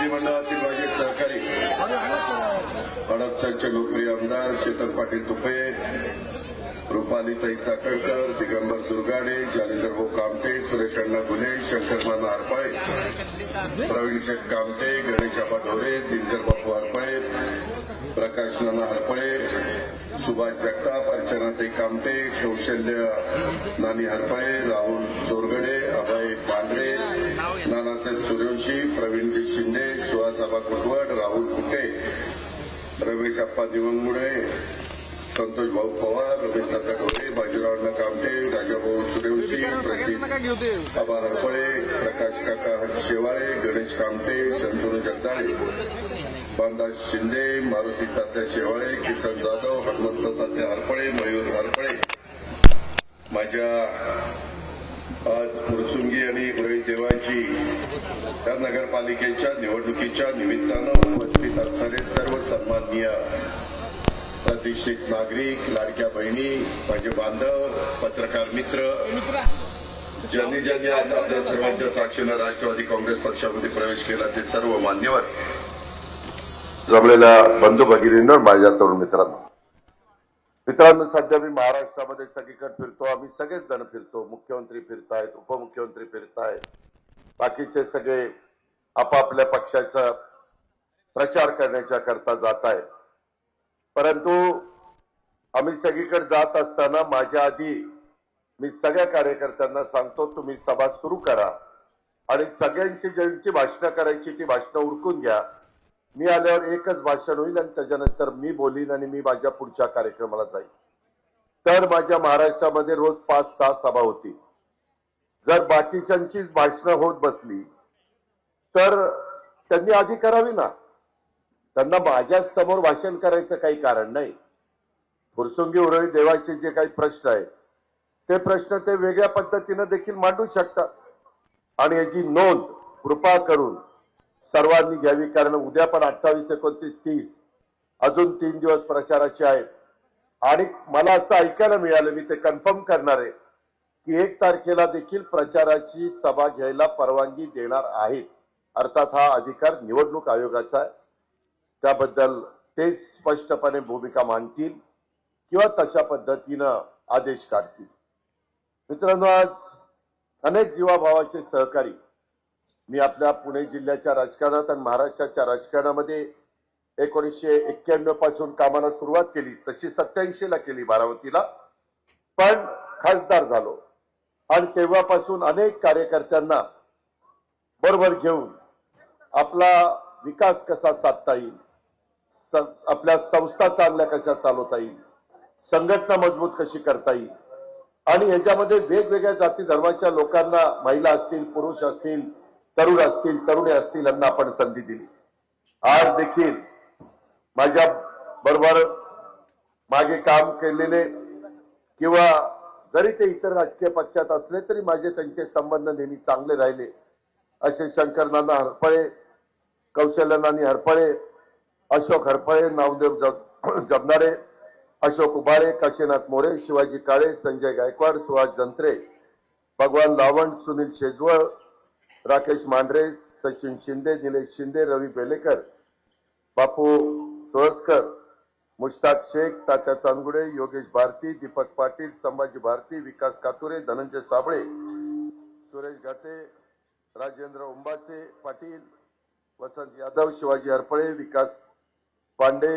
मंडळातील माझे सहकारी हडपसरचे लोकप्रिय आमदार चेतन पाटील तुपे, रुपालीताई चाकणकर, दिगंबर दुर्गाडे, जालिंदर भाऊ कामटे, सुरेश अण्णा गुले, शंकर नाना हरपळे, प्रवीण शेठ कामटे, गणेश आबा ढोरे, दिनकर बापू हरपळे, प्रकाश नाना हरपळे, सुभाष जगताप, अर्चनाताई कामटे, कौशल्य नानी हरपळे, राहुल चोरगडे, अभय पांढरे, नानासाहेब सूर्यवंशी, प्रवीणजी शिंदे, सुहासाबा कुटवड, राहुल कुटे, रमेश अप्पा दिवंगुडे, संतोष भाऊ पवार, रमेश दादा ढोरे, बाजीराव अण्णा कामटे, राजाभाऊ सूर्यवंशी, प्रदीप आबा हरपळे, प्रकाश काका शेवाळे, गणेश कामटे, शंतनू जगदाळे, बांदास शिंदे, मारुती तात्या शेवाळे, किसन जाधव, हनुमंत तात्या हरपळे, मयूर हरपळे, माझ्या आज फुरसुंगी आणि उरळी देवाची त्या नगरपालिकेच्या निवडणुकीच्या निमित्तानं उपस्थित असणारे सर्व सन्माननीय प्रतिष्ठित नागरिक, लाडक्या बहिणी, माझे बांधव, पत्रकार मित्र, ज्यांनी ज्यांनी आज आपल्या सर्वांच्या साक्षीनं राष्ट्रवादी काँग्रेस पक्षामध्ये प्रवेश केला ते सर्व मान्यवर, जमलेल्या बंधू भगिनींना, माझ्या तरुण मित्रांनो, सध्या मी महाराष्ट्रामध्ये सगळीकडे फिरतो. आम्ही सगळेच जण फिरतो. मुख्यमंत्री फिरतायत, उपमुख्यमंत्री फिरतायत, बाकीचे सगळे आपापल्या पक्षाचा प्रचार करण्याच्या करता जात आहेत. परंतु आम्ही सगळीकडे जात असताना माझ्या आधी मी सगळ्या कार्यकर्त्यांना सांगतो, तुम्ही सभा सुरू करा आणि सगळ्यांची ज्यांची भाषणं करायची ती भाषणं उरकून घ्या. मी आल्यावर एकच भाषण होईल आणि त्याच्यानंतर मी बोलीन आणि मी माझ्या पुढच्या कार्यक्रमाला जाईन. तर माझ्या महाराष्ट्रामध्ये रोज 5-6 सभा होती. जर बाकीच्यांचीच भाषणं होत बसली तर त्यांनी आधी करावी ना. त्यांना माझ्या समोर भाषण करायचं काही कारण नाही. फुरसुंगी उरळी देवाचे जे काही प्रश्न आहेत ते प्रश्न ते वेगळ्या पद्धतीने देखील मांडू शकतात आणि याची नोंद कृपा करून सर्वांनी घ्यावी. कारण उद्या पण 28, 29, 30 अजून 3 दिवस प्रचाराचे आहेत आणि मला असं ऐकायला मिळालं, मी ते कन्फर्म करणार आहे की 1 तारखेला देखील प्रचाराची सभा घ्यायला परवानगी देणार आहेत. अर्थात हा अधिकार निवडणूक आयोगाचा आहे. त्याबद्दल ते स्पष्टपणे भूमिका मांडतील किंवा तशा पद्धतीनं आदेश काढतील. मित्रांनो, आज अनेक जीवाभावाचे सहकारी मी आपल्या पुणे जिल्ह्याच्या राजकारणात आणि महाराष्ट्राच्या राजकारणामध्ये 1991 पासून कामाला सुरुवात केली. तशी 87 ला केली बारामतीला, पण खासदार झालो आणि तेव्हापासून अनेक कार्यकर्त्यांना बरोबर घेऊन आपला विकास कसा साधता येईल, आपल्या संस्था चांगल्या कशा चालवता येईल, संघटना मजबूत कशी करता येईल आणि याच्यामध्ये वेगवेगळ्या जाती धर्माच्या लोकांना, महिला असतील, पुरुष असतील, तरुण असतील, तरुणी असतील, यांना आपण संधी दिली. आज देखील माझ्या बरोबर मागे काम केलेले किंवा जरी ते इतर राजकीय पक्षात असले तरी माझे त्यांचे संबंध नेहमी चांगले राहिले असे शंकर नाना हरपळे, कौशल्य नानी हरपळे, अशोक हरपळे, नामदेव जगनारे, अशोक उबाळे, काशीनाथ मोरे, शिवाजी काळे, संजय गायकवाड, सुहास जंत्रे, भगवान लावंड, सुनील शेजवळ, राकेश मांढरे, सचिन शिंदे, निलेश शिंदे, रवी बेलेकर, बापू सोळसकर, मुश्ताक शेख, तात्या चांदगुडे, योगेश भारती, दीपक पाटील, संभाजी भारती, विकास कातुरे, धनंजय साबळे, सुरेश घाटे, राजेंद्र उंबाचे पाटील, वसंत यादव, शिवाजी हरपळे, विकास पांडे,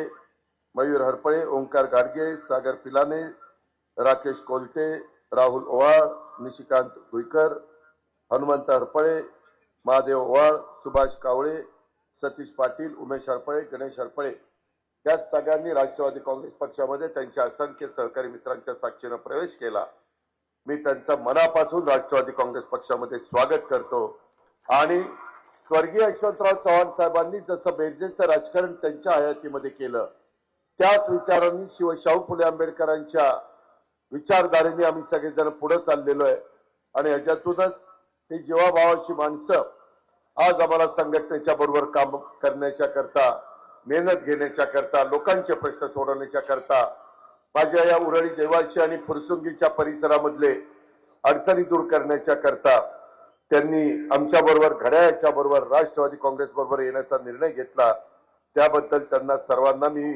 मयूर हरपळे, ओंकार गाडगे, सागर पिलाने, राकेश कोलटे, राहुल ओवाळ, निशिकांत भुईकर, हनुमंत हरपळे, महादेव ओवाळ, सुभाष कावळे, सतीश पाटील, उमेश हरपळे, गणेश हरपळे या सगळ्यांनी राष्ट्रवादी काँग्रेस पक्षामध्ये त्यांच्या असंख्य सहकारी मित्रांच्या साक्षीनं प्रवेश केला. मी त्यांचं मनापासून राष्ट्रवादी काँग्रेस पक्षामध्ये स्वागत करतो आणि स्वर्गीय यशवंतराव चव्हाण साहेबांनी जसं बेरजेचं राजकारण त्यांच्या हयातीमध्ये केलं त्याच विचारांनी शाहू फुले आंबेडकरांच्या विचारधारेने आम्ही सगळेजण पुढे चाललेलो आहे आणि ह्याच्यातूनच ही जीवाभावाची माणसं आज आम्हाला संघटनेच्या बरोबर काम करण्याच्या करता, मेहनत घेण्याच्या करता, लोकांचे प्रश्न सोडवण्याच्या करता, माझ्या या उरळी देवाची आणि फुरसुंगीच्या परिसरामधले अडचणी दूर करण्याच्या करता त्यांनी आमच्या बरोबर घड्याळाच्या बरोबर राष्ट्रवादी काँग्रेस बरोबर येण्याचा निर्णय घेतला, त्याबद्दल त्यांना सर्वांना मी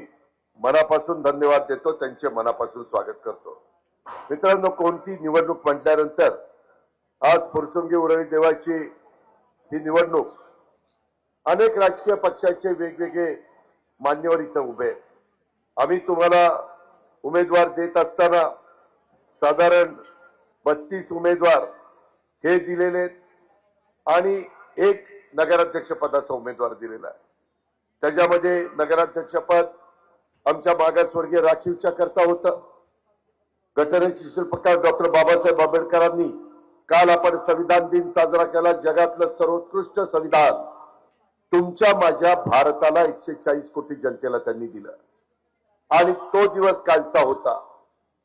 मनापासून धन्यवाद देतो, त्यांचे मनापासून स्वागत करतो. मित्रांनो, कोणती निवडणूक म्हटल्यानंतर आज फुरसुंगी उरळी देवाची ही निवडणूक अनेक राजकीय पक्षाचे वेगवेगळे मान्यवर इथं उभे आहेत. आम्ही तुम्हाला उमेदवार देत असताना साधारण 32 उमेदवार हे दिलेले आहेत आणि एक नगराध्यक्ष पदाचा उमेदवार दिलेला आहे. त्याच्यामध्ये नगराध्यक्षपद आमच्या मागासवर्गीय राखीवच्या करता होतं. घटनेचे शिल्पकार डॉक्टर बाबासाहेब आंबेडकरांनी काल आपण संविधान दिन साजरा केला. जगातलं सर्वोत्कृष्ट संविधान तुमच्या माझ्या भारताला 140 कोटी जनतेला त्यांनी दिलं आणि तो दिवस कालचा होता,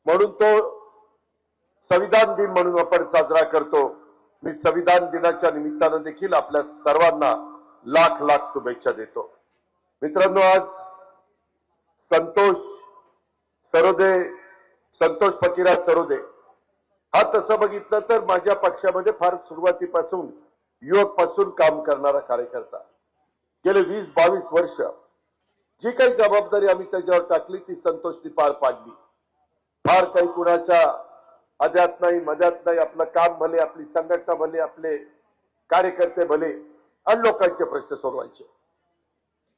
म्हणून तो संविधान दिन म्हणून आपण साजरा करतो. मी संविधान दिनाच्या निमित्तानं देखील आपल्या सर्वांना लाख लाख शुभेच्छा देतो. मित्रांनो, आज संतोष फकीरा सरोदे हा तसं बघितलं तर माझ्या पक्षामध्ये फार सुरुवातीपासून युवक पासून काम करणारा कार्यकर्ता. गेले 20-22 वर्ष जी काही जबाबदारी आम्ही त्याच्यावर टाकली ती संतोषनी पार पाडली. फार काही कुणाच्या अध्यात नाही मध्यात नाही. आपलं काम भले, आपली संघटना भले, आपले कार्यकर्ते भले आणि लोकांचे प्रश्न सोडवायचे.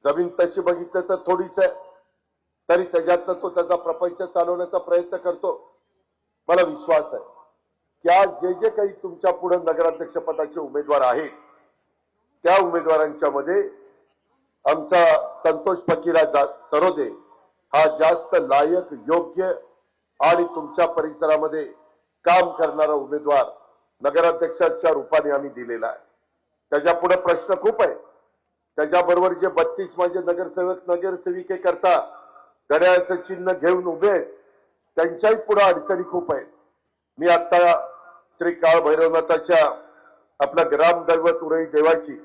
जमीन तशी बघितलं तर थोडीच आहे, तरी त्याच्यातनं तो त्याचा प्रपंच चालवण्याचा प्रयत्न करतो. मला विश्वास आहे की आज जे काही तुमच्या पुढे नगराध्यक्ष पदाचे उमेदवार आहेत त्या उमेदवारांच्या मध्ये आमचा संतोष फकीरा सरोदे हा जास्त लायक, योग्य आणि तुमच्या परिसरामध्ये काम करणारा उमेदवार नगराध्यक्षाच्या रूपाने आम्ही दिलेला आहे. त्याच्या पुढे प्रश्न खूप आहे. त्याच्याबरोबर जे 32 माझे नगरसेवक नगरसेविके करता घड्याळाचं चिन्ह घेऊन उभे आहेत त्यांच्याही पुढे अडचणी खूप आहेत. मी आता श्री काळ भैरवनाथाच्या आपल्या ग्रामदैवत उरळी देवाची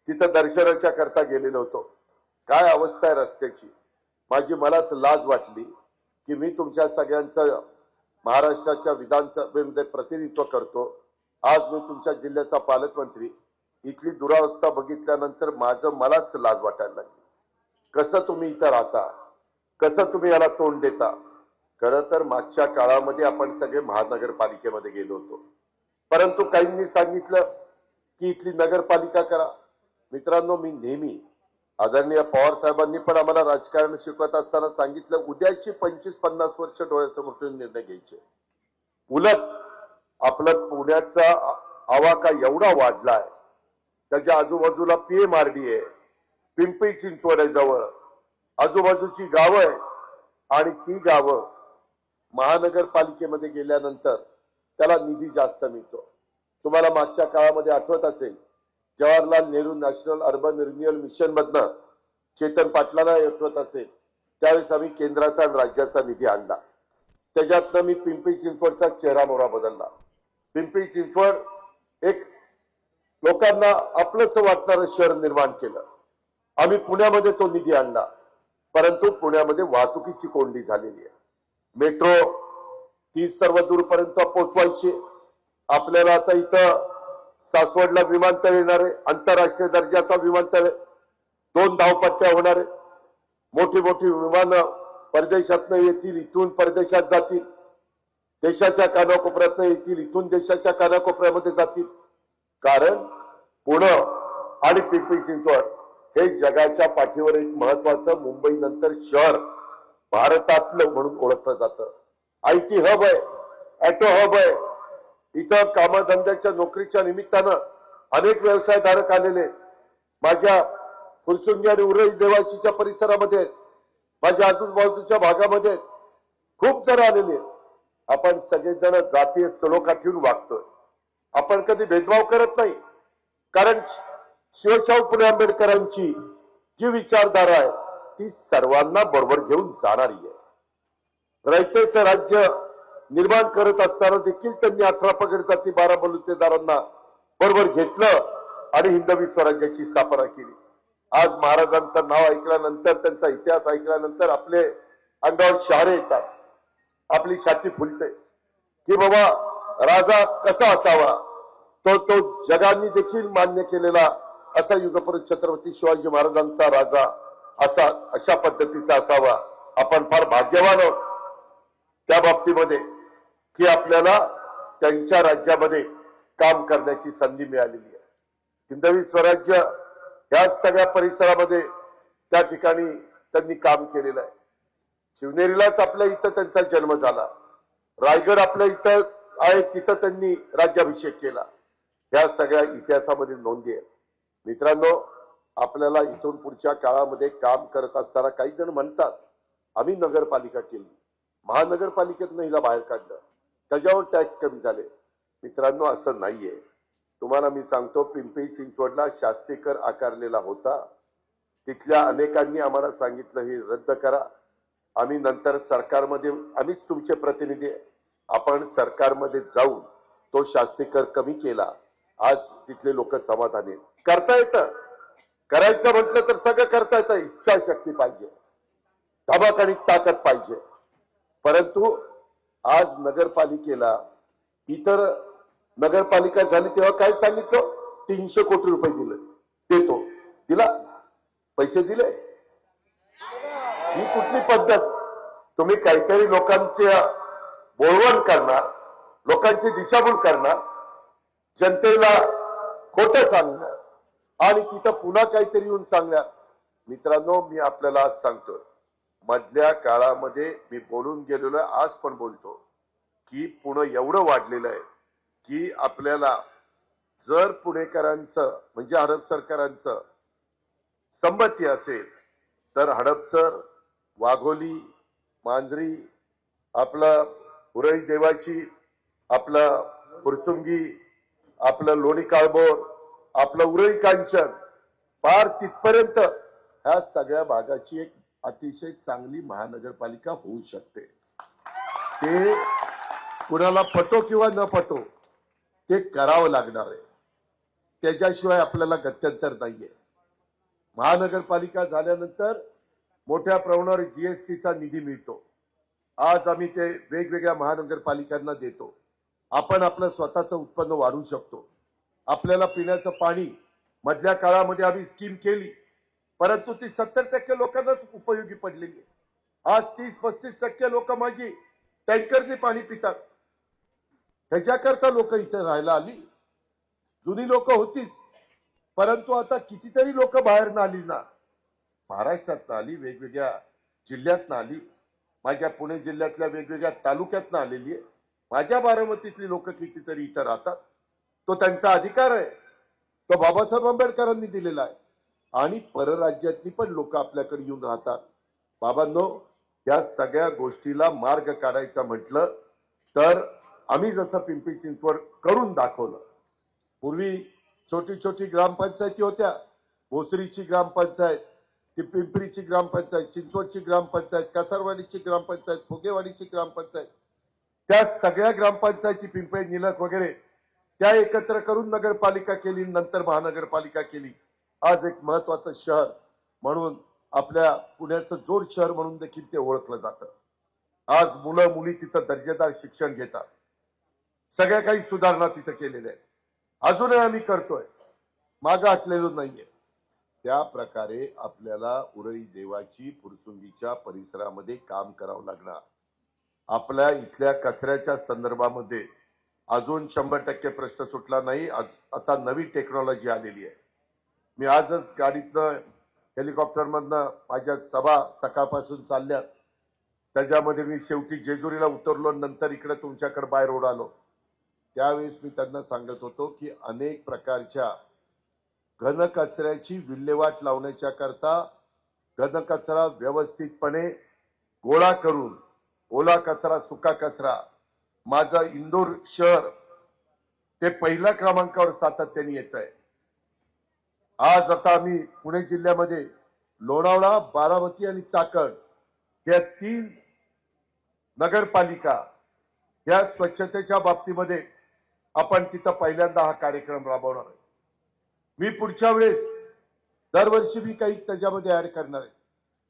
तिथं दर्शनाच्या करता गेलेलो होतो. काय अवस्था आहे रस्त्याची, मलाच लाज वाटली की मी तुमच्या सगळ्यांचं महाराष्ट्राच्या विधानसभेमध्ये प्रतिनिधित्व करतो. आज मी तुमच्या जिल्ह्याचा पालकमंत्री. इथली दुरावस्था बघितल्यानंतर मलाच लाज वाटायला लागली. कसं तुम्ही इथं राहता, कसं तुम्ही याला तोंड देता. खरं तर मागच्या काळामध्ये आपण सगळे महानगरपालिकेमध्ये गेलो होतो, परंतु काहींनी सांगितलं की इथली नगरपालिका करा. मित्रांनो, मी नेहमी आदरणीय पवार साहेबांनी पण आम्हाला राजकारण शिकवत असताना सांगितलं, उद्याची 25-50 वर्ष डोळ्यासमोर ठेवून निर्णय घ्यायचे. उलट आपलं पुण्याचा आवाका एवढा वाढलाय, त्याच्या आजूबाजूला पीएमआरडी आहे, पिंपरी चिंचवड आहे जवळ, आजूबाजूची गावं आहे आणि ती गावं महानगरपालिकेमध्ये गेल्यानंतर त्याला निधी जास्त मिळतो. तुम्हाला मागच्या काळामध्ये आठवत असेल, Jawaharlal Nehru national urban renewal mission मधनं चेतन पाटलांना आठवत असेल, त्यावेळेस आम्ही केंद्राचा आणि राज्याचा निधी आणला. त्याच्यातनं मी पिंपरी चिंचवडचा चेहरा मोहरा बदलला. पिंपरी चिंचवड एक लोकांना आपलंच वाटणारं शहर निर्माण केलं. आम्ही पुण्यामध्ये तो निधी आणला, परंतु पुण्यामध्ये वाहतुकीची कोंडी झालेली आहे. मेट्रो ती सर्व दूरपर्यंत पोहोचवायची. आपल्याला आता इथं सासवडला विमानतळ येणार आहे, आंतरराष्ट्रीय दर्जाचा विमानतळ, 2 धावपट्ट्या होणार आहे. मोठी मोठी विमानं परदेशातनं येतील, इथून परदेशात जातील, देशाच्या कानाकोपऱ्यातनं येतील, इथून देशाच्या कानाकोपऱ्यामध्ये जातील. कारण पुणे आणि पिंपरी चिंचवड हे जगाच्या पाठीवर एक महत्वाचं मुंबई नंतर शहर भारतातलं म्हणून ओळखलं जातं. आयटी हब आहे, ऑटो हब आहे. इथं कामधंद्याच्या नोकरीच्या निमित्तानं अनेक व्यवसायधारक आलेले माझ्या फुरसुंगी आणि उरळी देवाचीच्या परिसरामध्ये, माझ्या आजूबाजूच्या भागामध्ये खूप जण आलेले. आपण सगळेजण जातीय सलोखा ठेवून वागतोय. आपण कधी भेदभाव करत नाही, कारण शिवशाहू फुले आंबेडकरांची जी विचारधारा आहे ती सर्वांना बरोबर घेऊन जाणारी आहे. रयतेचं राज्य निर्माण करत असताना देखील त्यांनी 18 पगड जाती 12 बलुतेदारांना बरोबर घेतलं आणि हिंदवी स्वराज्याची स्थापना केली. आज महाराजांचं नाव ऐकल्यानंतर, त्यांचा इतिहास ऐकल्यानंतर आपले अंगावर शहारे येतात, आपली छाती फुलते की बाबा राजा कसा असावा. तो जगाने देखील मान्य केलेला असा युगपुरुष छत्रपती शिवाजी महाराजांचा राजा अशा पद्धतीचा असावा. आपण फार भाग्यवान आहोत त्या बाबतीमध्ये की आपल्याला त्यांच्या राज्यामध्ये काम करण्याची संधी मिळालेली आहे. हिंदवी स्वराज्य या सगळ्या परिसरामध्ये त्या ठिकाणी त्यांनी काम केलेलं आहे. शिवनेरीलाच आपल्या इथं त्यांचा जन्म झाला. रायगड आपल्या इथं आहे, तिथं त्यांनी राज्याभिषेक केला. या सगळ्या इतिहासामध्ये नोंदी आहेत. मित्रांनो, आपल्याला इथून पुढच्या काळामध्ये काम करत असताना काही जण म्हणतात आम्ही नगरपालिका केली, महानगरपालिकेतनं हिला बाहेर काढलं, त्याच्यावर टॅक्स कमी झाले. मित्रांनो, असं नाहीये. तुम्हाला मी सांगतो, पिंपरी चिंचवडला शास्ती कर आकारलेला होता. तिथल्या अनेकांनी आम्हाला सांगितलं हे रद्द करा. आम्ही नंतर सरकारमध्ये, आम्हीच तुमचे प्रतिनिधी आहे, आपण सरकारमध्ये जाऊन तो शास्ती कर कमी केला. आज तिथले लोक समाधानी आहेत. करता येतं, करायचं म्हटलं तर सगळं करता येतं. इच्छाशक्ती पाहिजे, धमक आणि ताकद पाहिजे. परंतु आज नगरपालिकेला, इतर नगरपालिका झाली तेव्हा काय सांगितलं, 300 कोटी रुपये दिले, देतो, दिला, पैसे दिले. ही कुठली पद्धत? तुम्ही काहीतरी लोकांचे बोळवण करणार, लोकांची दिशाभूल करणार, जनतेला खोटं सांगणार आणि तिथं पुन्हा काहीतरी येऊन सांगणार. मित्रांनो, मी आपल्याला आज सांगतोय, मधल्या काळामध्ये मी बोलून गेलेलो आहे, आज पण बोलतो की पुणे एवढं वाढलेलं आहे की आपल्याला जर पुणेकरांचं म्हणजे हडप सरकारांचं संमती असेल तर हडपसर, वाघोली, मांजरी, आपलं उरळी देवाची, आपलं फुरसुंगी, आपलं लोणी काळभोर, आपलं उरळी कांचन, पार तिथपर्यंत ह्या सगळ्या भागाची एक अतिशय चांगली महानगरपालिका होऊ शकते. ते कुणाला पटो किंवा न पटो ते करावं लागणार आहे. त्याच्याशिवाय आपल्याला गत्यंतर नाहीये. महानगरपालिका झाल्यानंतर मोठ्या प्रमाणावर जीएसटीचा निधी मिळतो. आज आम्ही ते वेगवेगळ्या महानगरपालिकांना देतो. आपण आपलं स्वतःचं उत्पन्न वाढवू शकतो. आपल्याला पिण्याचं पाणी मधल्या काळामध्ये आम्ही स्कीम केली, परंतु ती 70% लोकांनाच उपयोगी पडलेली. आज 30-35% लोक माझी टँकरचे पाणी पितात. त्याच्याकरता लोक इथे राहायला आली. जुनी लोक होतीच, परंतु आता कितीतरी लोक बाहेरनं आली ना, महाराष्ट्रातनं आली, वेगवेगळ्या जिल्ह्यातनं आली, माझ्या पुणे जिल्ह्यातल्या वेगवेगळ्या तालुक्यातनं आलेली आहे. माझ्या बारामतीतली लोक कितीतरी इथं राहतात. तो त्यांचा अधिकार आहे, तो बाबासाहेब आंबेडकरांनी दिलेला आहे. आणि परराज्यातली पण लोक आपल्याकडे येऊन राहतात. बाबांनो, या सगळ्या गोष्टीला मार्ग काढायचा म्हटलं तर आम्ही जसं पिंपरी चिंचवड करून दाखवलं. पूर्वी छोटी छोटी ग्रामपंचायती होत्या. भोसरीची ग्रामपंचायत, ती पिंपरीची ग्रामपंचायत, चिंचवडची ग्रामपंचायत, कासारवाडीची ग्रामपंचायत, फुगेवाडीची ग्रामपंचायत, त्या सगळ्या ग्रामपंचायती, पिंपळे, निलक वगैरे, त्या एकत्र करून नगरपालिका केली, नंतर महानगरपालिका केली. आज एक महत्वाचं शहर म्हणून, आपल्या पुण्याचं जोड शहर म्हणून देखील ते ओळखलं जातं. आज मुलं मुली तिथं दर्जेदार शिक्षण घेतात. सगळ्या काही सुधारणा तिथं केलेल्या आहेत. अजूनही आम्ही करतोय, मागं हटलेलो नाहीये. त्या प्रकारे आपल्याला उरळी देवाची, फुरसुंगीच्या परिसरामध्ये काम करावं लागणार. आपल्या इथल्या कचऱ्याच्या संदर्भामध्ये अजून 100% प्रश्न सुटला नाही. आता नवी टेक्नॉलॉजी आलेली आहे. मी आजच गाडीतनं, हेलिकॉप्टरमधनं माझ्या सभा सकाळपासून चालल्यात. त्याच्यामध्ये मी शेवटी जेजुरीला उतरलो, नंतर इकडे तुमच्याकडे बाय रोड आलो. त्यावेळेस मी त्यांना सांगत होतो की अनेक प्रकारच्या घनकचऱ्याची विल्हेवाट लावण्याच्या करता घनकचरा व्यवस्थितपणे गोळा करून, ओला कचरा, सुका कचरा, माझं इंदोर शहर ते पहिल्या क्रमांकावर सातत्याने येत आहे. आज आता आम्ही पुणे जिल्ह्यामध्ये लोणावळा, बारामती आणि चाकण या 3 नगरपालिका या स्वच्छतेच्या बाबतीमध्ये आपण तिथं पहिल्यांदा हा कार्यक्रम राबवणार आहे. मी पुढच्या वेळेस दरवर्षी मी काही त्याच्यामध्ये ऍड करणार आहे.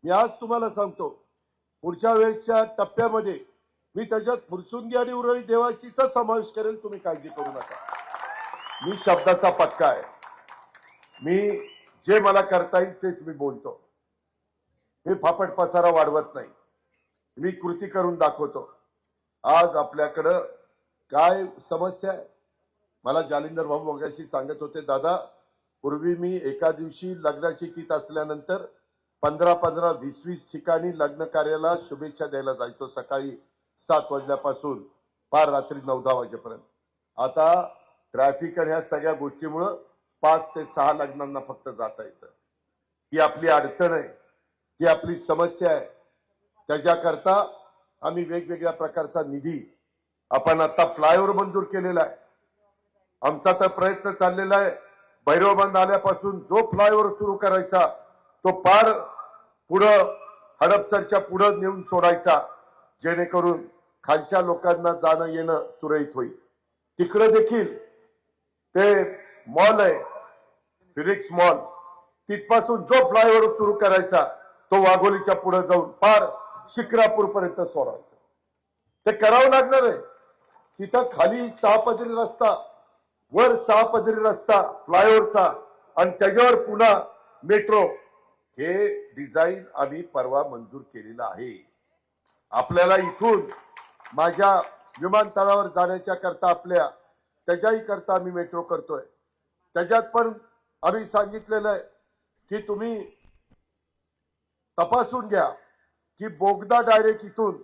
मी आज तुम्हाला सांगतो, पुढच्या वेळेसच्या टप्प्यामध्ये मी त्याच्यात फुरसुंगी आणि उरळी देवाचीचा समावेश करेल. तुम्ही काळजी करू नका. मी शब्दाचा पक्का आहे. मी जे मला करता येईल तेच मी बोलतो. मी फापट पसारा वाढवत नाही. मी कृती करून दाखवतो. आज आपल्याकडं काय समस्या आहे? मला जालिंदर भाऊ मगाशी सांगत होते, दादा पूर्वी मी एका दिवशी लग्नाची कीट असल्यानंतर 15-15, 20-20 ठिकाणी लग्न कार्याला शुभेच्छा द्यायला जायचो, सकाळी 7 वाजल्यापासून पार रात्री 9-10 वाजेपर्यंत. आता ट्रॅफिक आणि ह्या सगळ्या गोष्टीमुळं 5 ते 6 लग्नांना फक्त जाता येतं. ही आपली अडचण आहे, ही आपली समस्या आहे. त्याच्याकरता आम्ही वेगवेगळ्या प्रकारचा निधी, आपण आता फ्लायओव्हर मंजूर केलेला आहे. आमचा तर प्रयत्न चाललेला आहे, भैरवबंद आल्यापासून जो फ्लायओव्हर सुरू करायचा तो पार पुढं हडपसरच्या पुढं नेऊन सोडायचा, जेणेकरून खालच्या लोकांना जाणं येणं सुरळीत होईल. तिकडे देखील ते मॉल आहे, फिनिक्स मॉल, तिथपासून जो फ्लायओव्हर सुरू करायचा तो वाघोलीच्या पुढे जाऊन पार शिक्रापूर पर्यंत सोडायचा. ते करावं लागणार आहे. तिथं खाली 6 पदरी रस्ता, वर 6 पदरी रस्ता फ्लायओव्हरचा, आणि त्याच्यावर पुन्हा मेट्रो. हे डिझाईन आम्ही परवा मंजूर केलेलं आहे. आपल्याला इथून माझ्या विमानतळावर जाण्याच्या करता आपल्या त्याच्याही करता आम्ही मेट्रो करतोय. त्याच्यात पण आम्ही सांगितलेलं आहे की तुम्ही तपासून घ्या की बोगदा डायरेक्ट इथून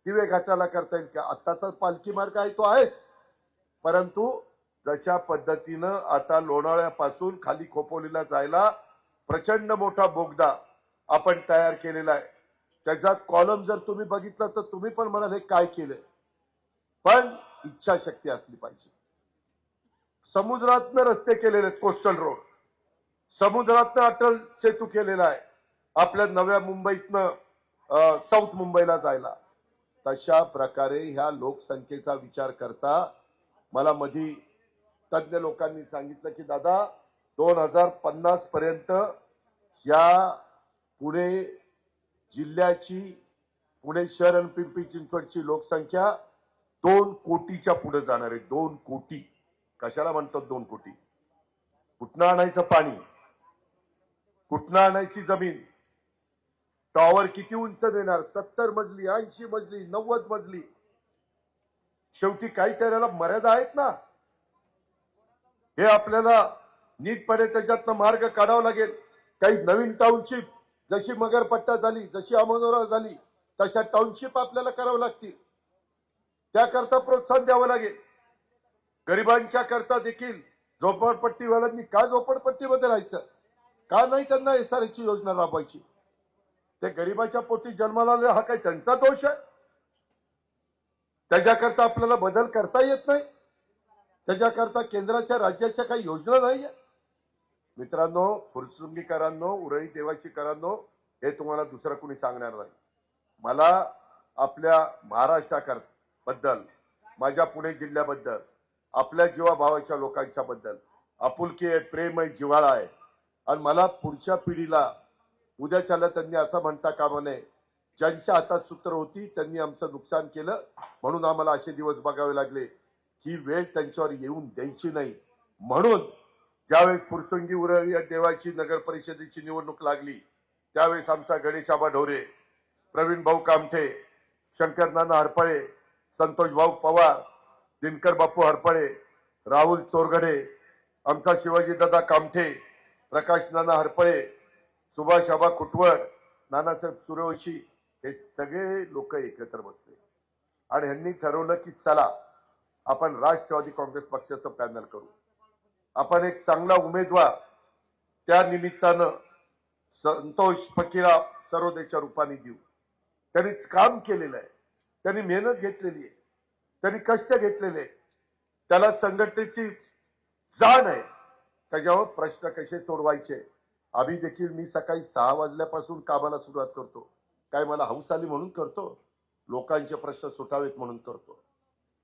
दिवे घाटाला करता येईल का. आत्ताचा पालखी मार्ग आहे तो आहेच, परंतु जशा पद्धतीनं आता लोणावळ्यापासून खाली खोपोलीला जायला प्रचंड मोठा बोगदा आपण तयार केलेला आहे. त्याचा कॉलम जर तुम्ही बघितला तर तुम्ही पण म्हणाल हे काय केलंय. पण इच्छाशक्ती असली पाहिजे. समुद्रातनं रस्ते केलेले आहेत, कोस्टल रोड, समुद्रातनं अटल सेतू केलेला आहे आपल्या नव्या मुंबईतनं साऊथ मुंबईला जायला. तशा प्रकारे ह्या लोकसंख्येचा विचार करता मला मधी तज्ञ लोकांनी सांगितलं की दादा 2050 पर्यंत या पुणे जिल्ह्याची, पुणे शहर आणि पिंपरी चिंचवडची लोकसंख्या 2 कोटीच्या पुढे जाणार आहे. 2 कोटी. कशाला म्हणतात 2 कोटी? कुठनं आणायचं पाणी, कुठनं आणायची जमीन, टॉवर किती उंच देणार, 70 मजली, 80 मजली, 90 मजली. शेवटी काही करायला मर्यादा आहेत ना. हे आपल्याला नीटपणे त्याच्यातनं मार्ग काढावा लागेल. काही नवीन टाउनशिप, जशी मगरपट्टा झाली, जशी अमनोरा झाली, तशा टाउनशिप आपल्याला करावं लागतील. त्याकरता प्रोत्साहन द्यावं लागेल. गरिबांच्या करता देखील झोपडपट्टीवाल्यांनी का झोपडपट्टीमध्ये राहायचं, का नाही त्यांना एसआरएची योजना राबवायची? ते गरिबाच्या पोटी जन्माला आले, हा काही त्यांचा दोष आहे? त्याच्याकरता आपल्याला बदल करता येत नाही? त्याच्याकरता केंद्राच्या राज्याच्या काही योजना नाही आहे? मित्रांनो, फुरसुंगीकरांनो, उरळी देवाचीकरांनो, हे तुम्हाला दुसरं कोणी सांगणार नाही. मला आपल्या महाराष्ट्राबद्दल, माझ्या पुणे जिल्ह्याबद्दल, आपल्या जीवाभावाच्या लोकांच्या बद्दल आपुलकी आहे, प्रेम आहे, जिव्हाळा आहे. आणि मला पुढच्या पिढीला उद्याच्याला त्यांनी असं म्हणता कामा नये, ज्यांच्या हातात सूत्र होती त्यांनी आमचं नुकसान केलं म्हणून आम्हाला असे दिवस बघावे लागले. ही वेळ त्यांच्यावर येऊन द्यायची नाही. म्हणून ज्यावेळेस फुरसुंगी उरळी देवाची नगर परिषदेची निवडणूक लागली, त्यावेळेस आमचा गणेश आबा ढोरे, प्रवीण भाऊ कामठे, शंकर नाना हरपळे, संतोष भाऊ पवार, दिनकर बापू हरपळे, राहुल चोरगडे, आमचा शिवाजी दादा कामठे, प्रकाश नाना हरपळे, सुभाष आबा कुटवड, नानासाहेब सूर्यवंशी, हे सगळे लोक एकत्र बसले आणि ह्यांनी ठरवलं की चला आपण राष्ट्रवादी काँग्रेस पक्षाचं पॅनल करू. आपण एक चांगला उमेदवार त्या निमित्तानं संतोष फकीरा सरोदेच्या रूपाने देऊ. त्यांनी काम केलेलं आहे, त्यांनी मेहनत घेतलेली आहे, त्यांनी कष्ट घेतलेले, त्याला संघटनेची जाण आहे. त्याच्यावर प्रश्न कसे सोडवायचे आम्ही देखील, मी सकाळी 6 वाजल्यापासून कामाला सुरुवात करतो. काय मला हौस आली म्हणून करतो? लोकांचे प्रश्न सुटावेत म्हणून करतो.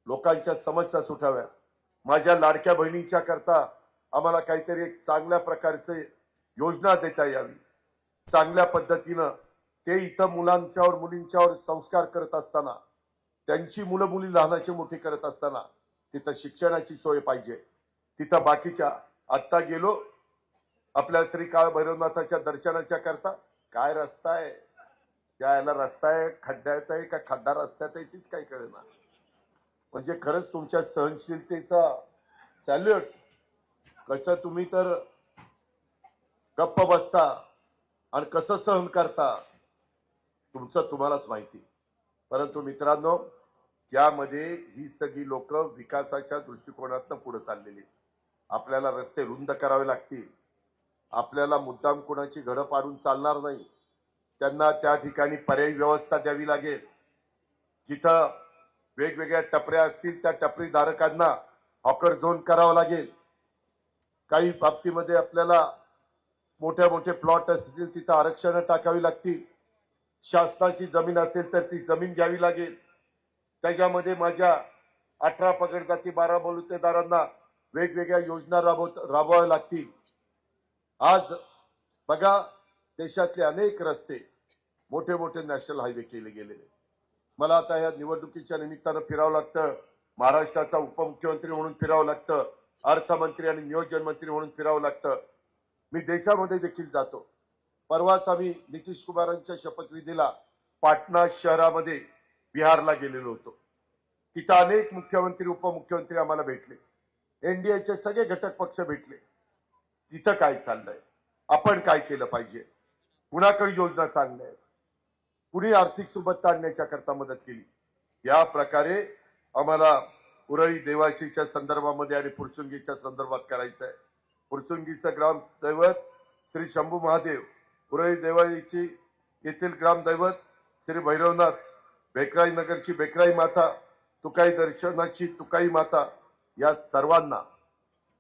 लोकांच्या समस्या सुटाव्यात. माझ्या लाडक्या बहिणीच्या करता आम्हाला काहीतरी एक चांगल्या प्रकारचे योजना देता यावी. चांगल्या पद्धतीनं ते इथं मुलांच्यावर मुलींच्यावर संस्कार करत असताना, त्यांची मुलं मुली लहानाची मोठी करत असताना तिथं शिक्षणाची सोय पाहिजे. तिथं बाकीच्या आत्ता गेलो आपल्या श्री काळ भैरवनाथाच्या दर्शनाच्या करता. काय रस्ता आहे, यायला रस्ता आहे खड्ड्यात आहे का खड्डा रस्त्यात आहे तीच काही कळेना. म्हणजे खरंच तुमच्या सहनशीलतेचा सॅल्यूट. कसं तुम्ही तर गप्प बसता आणि कसं सहन करता तुमचं तुम्हालाच माहिती. परंतु मित्रांनो, त्यामध्ये ही सगळी लोक विकासाच्या दृष्टिकोनातून पुढे चाललेली. आपल्याला रस्ते रुंद करावे लागतील, आपल्याला मुद्दाम कोणाची घडं पाडून चालणार नाही. त्यांना त्या ठिकाणी पर्यायी व्यवस्था द्यावी लागेल. जिथं वेगवेगळ्या टपऱ्या असतील त्या टपरी धारकांना हॉकर झोन करावा लागेल. काही बाबतीमध्ये आपल्याला मोठे मोठे प्लॉट असतील तिथं आरक्षण टाकावी लागतील. शासनाची जमीन असेल तर ती जमीन घ्यावी लागेल. त्याच्यामध्ये माझ्या 18 पगड जाती 12 बलुतेदारांना वेगवेगळ्या योजना राबवाव्या लागतील. आज बघा, देशातले अनेक रस्ते मोठे मोठे नॅशनल हायवे केले गेलेले. मला आता या निवडणुकीच्या निमित्तानं फिरावं लागतं, महाराष्ट्राचा उपमुख्यमंत्री म्हणून फिरावं लागतं, अर्थमंत्री आणि नियोजन मंत्री म्हणून फिरावं लागतं. मी देशामध्ये देखील जातो. परवाच आम्ही नितीश कुमारांच्या शपथविधीला पाटणा शहरामध्ये बिहारला गेलेलो होतो. तिथं अनेक मुख्यमंत्री उपमुख्यमंत्री आम्हाला भेटले. एनडीएचे सगळे घटक पक्ष भेटले. तिथं काय चाललंय, आपण काय केलं पाहिजे, कुणाकडे योजना चांगल्या आहेत, कुणी आर्थिक सुबत्ता आणण्याच्या करता मदत केली, या प्रकारे आम्हाला उरळी देवाचीच्या संदर्भामध्ये आणि फुरसुंगीच्या संदर्भात करायचं आहे. फुरसुंगीचं ग्रामदैवत श्री शंभू महादेव, उरळी देवाची येथील ग्रामदैवत श्री भैरवनाथ, बेकराई नगरची बेकराई माता, तुकाई दर्शनाची तुकाई माता, या सर्वांना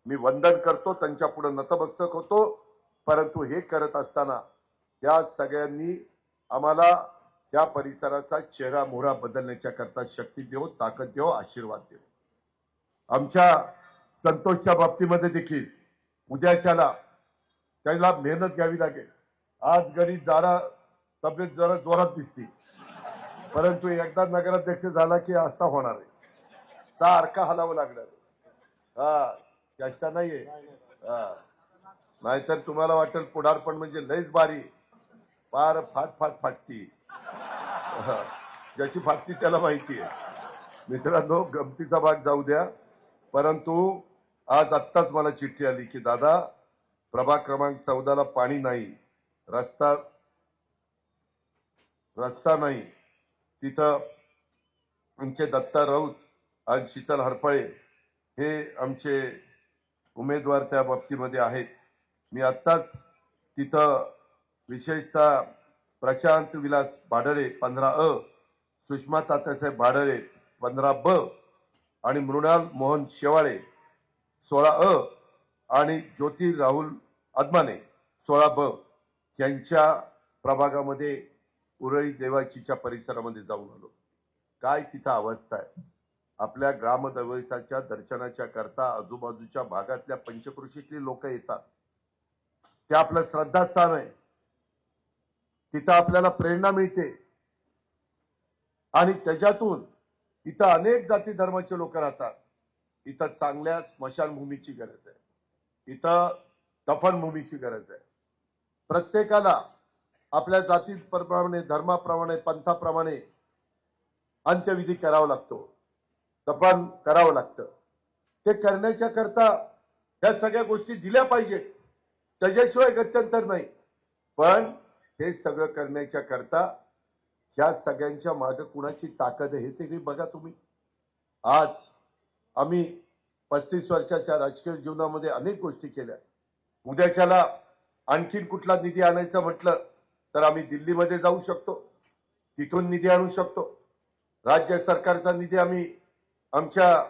मी वंदन करतो, त्यांच्या पुढे नतमस्तक होतो. परंतु हे करत असताना त्या सगळ्यांनी आम्हाला त्या परिसराचा चेहरा मोहरा बदलण्याच्या करता शक्ती देव, ताकद देव, आशीर्वाद देव. आमच्या संतोषच्या बाबतीमध्ये देखील उद्याच्याला त्याला मेहनत घ्यावी लागेल. आज घरी जारा तब्येत जरा जोरात दिसते, परंतु एकदा नगराध्यक्ष झाला की असा होणार आहे, सारखा हलावं लागणार आहे. चेष्टा नाहीये. नाहीतर तुम्हाला वाटेल पुढारपण म्हणजे लयच बारी, फार फाट फाटती. ज्याची फाटती त्याला माहिती आहे. मित्रांनो, गमतीचा भाग जाऊ द्या. परंतु आज आत्ताच मला चिठ्ठी आली की दादा, प्रभाग क्रमांक 14ला पाणी नाही, रस्ता नाही. तिथं आमचे दत्ता राऊत आणि शीतल हरपळे हे आमचे उमेदवार त्या बाबतीमध्ये आहेत. मी आत्ताच तिथं विशेषतः प्रशांत विलास भाडळे 15A, सुषमा तात्यासाहेब भाडळे 15B आणि मृणाल मोहन शेवाळे 16A आणि ज्योती राहुल अदमाने 16B यांच्या प्रभागामध्ये उरळी देवाचीच्या परिसरामध्ये जाऊन आलो. काय तिथं अवस्था आहे. आपल्या ग्रामदैवताच्या दर्शनाच्या करता आजूबाजूच्या भागातल्या पंचकृषीतली लोक येतात. ते आपलं श्रद्धास्थान आहे. तिथं आपल्याला प्रेरणा मिळते आणि त्याच्यातून इथं अनेक जाती धर्माचे लोक राहतात. इथं चांगल्या स्मशानभूमीची गरज आहे, इथं दफनभूमीची गरज आहे. प्रत्येकाला आपल्या जातीप्रमाणे, धर्माप्रमाणे, पंथाप्रमाणे अंत्यविधी करावा लागतो, दफन करावं लागतं. ते करण्याच्या करता या सगळ्या गोष्टी दिल्या पाहिजेत, त्याच्याशिवाय गत्यंतर नाही. पण हे सगळं करण्याच्या करता ह्या सगळ्यांच्या मागे कुणाची ताकद आहे हे ते बघा तुम्ही. आज आम्ही 35 वर्षाच्या राजकीय जीवनामध्ये अनेक गोष्टी केल्या. उद्याच्याला आणखीन कुठला निधी आणायचा म्हटलं तर आम्ही दिल्लीमध्ये जाऊ शकतो, तिथून निधी आणू शकतो. राज्य सरकारचा निधी आम्ही आमच्या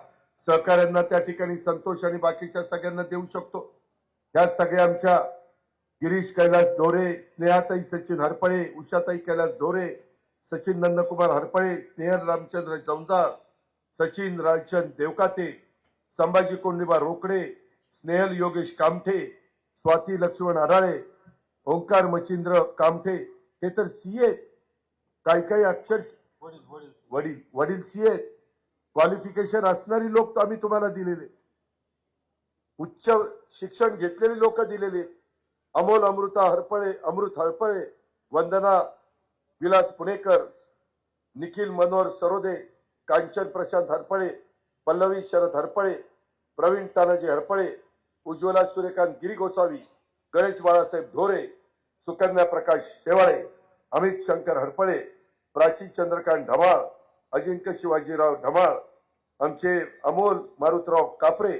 सहकाऱ्यांना त्या ठिकाणी संतोष आणि बाकीच्या सगळ्यांना देऊ शकतो. या सगळ्या आमच्या गिरीश कैलास ढोरे, स्नेहाताई सचिन हरपळे, उषाताई कैलास ढोरे, सचिन नंदकुमार हरपळे, स्नेहल रामचंद्र जवजाळ, सचिन राजचंद देवकाते, संभाजी कोंडीबा रोकडे, स्नेहल योगेश कामठे, स्वाती लक्ष्मण अडाळे, ओंकार मचिंद्र कामठे, हे तर सीए, काही अक्षर वडील सीए क्वालिफिकेशन असणारी लोक आम्ही तुम्हाला दिलेले. उच्च शिक्षण घेतलेली लोक दिलेली आहेत. अमोल अमृत हरपळे, वंदना विलास पुणेकर, निखिल मनोहर सरोदे, कांचन प्रशांत हरपळे, पल्लवी शरद हरपळे, प्रवीण तानाजी हरपळे, उज्ज्वला सूर्यकांत गिरी गोसावी, गणेश बाळासाहेब ढोरे, सुकन्या प्रकाश शेवाळे, अमित शंकर हरपळे, प्राची चंद्रकांत ढमाळ, अजिंक्य शिवाजीराव ढमाळ, आमचे अमोल मारुतराव कापरे,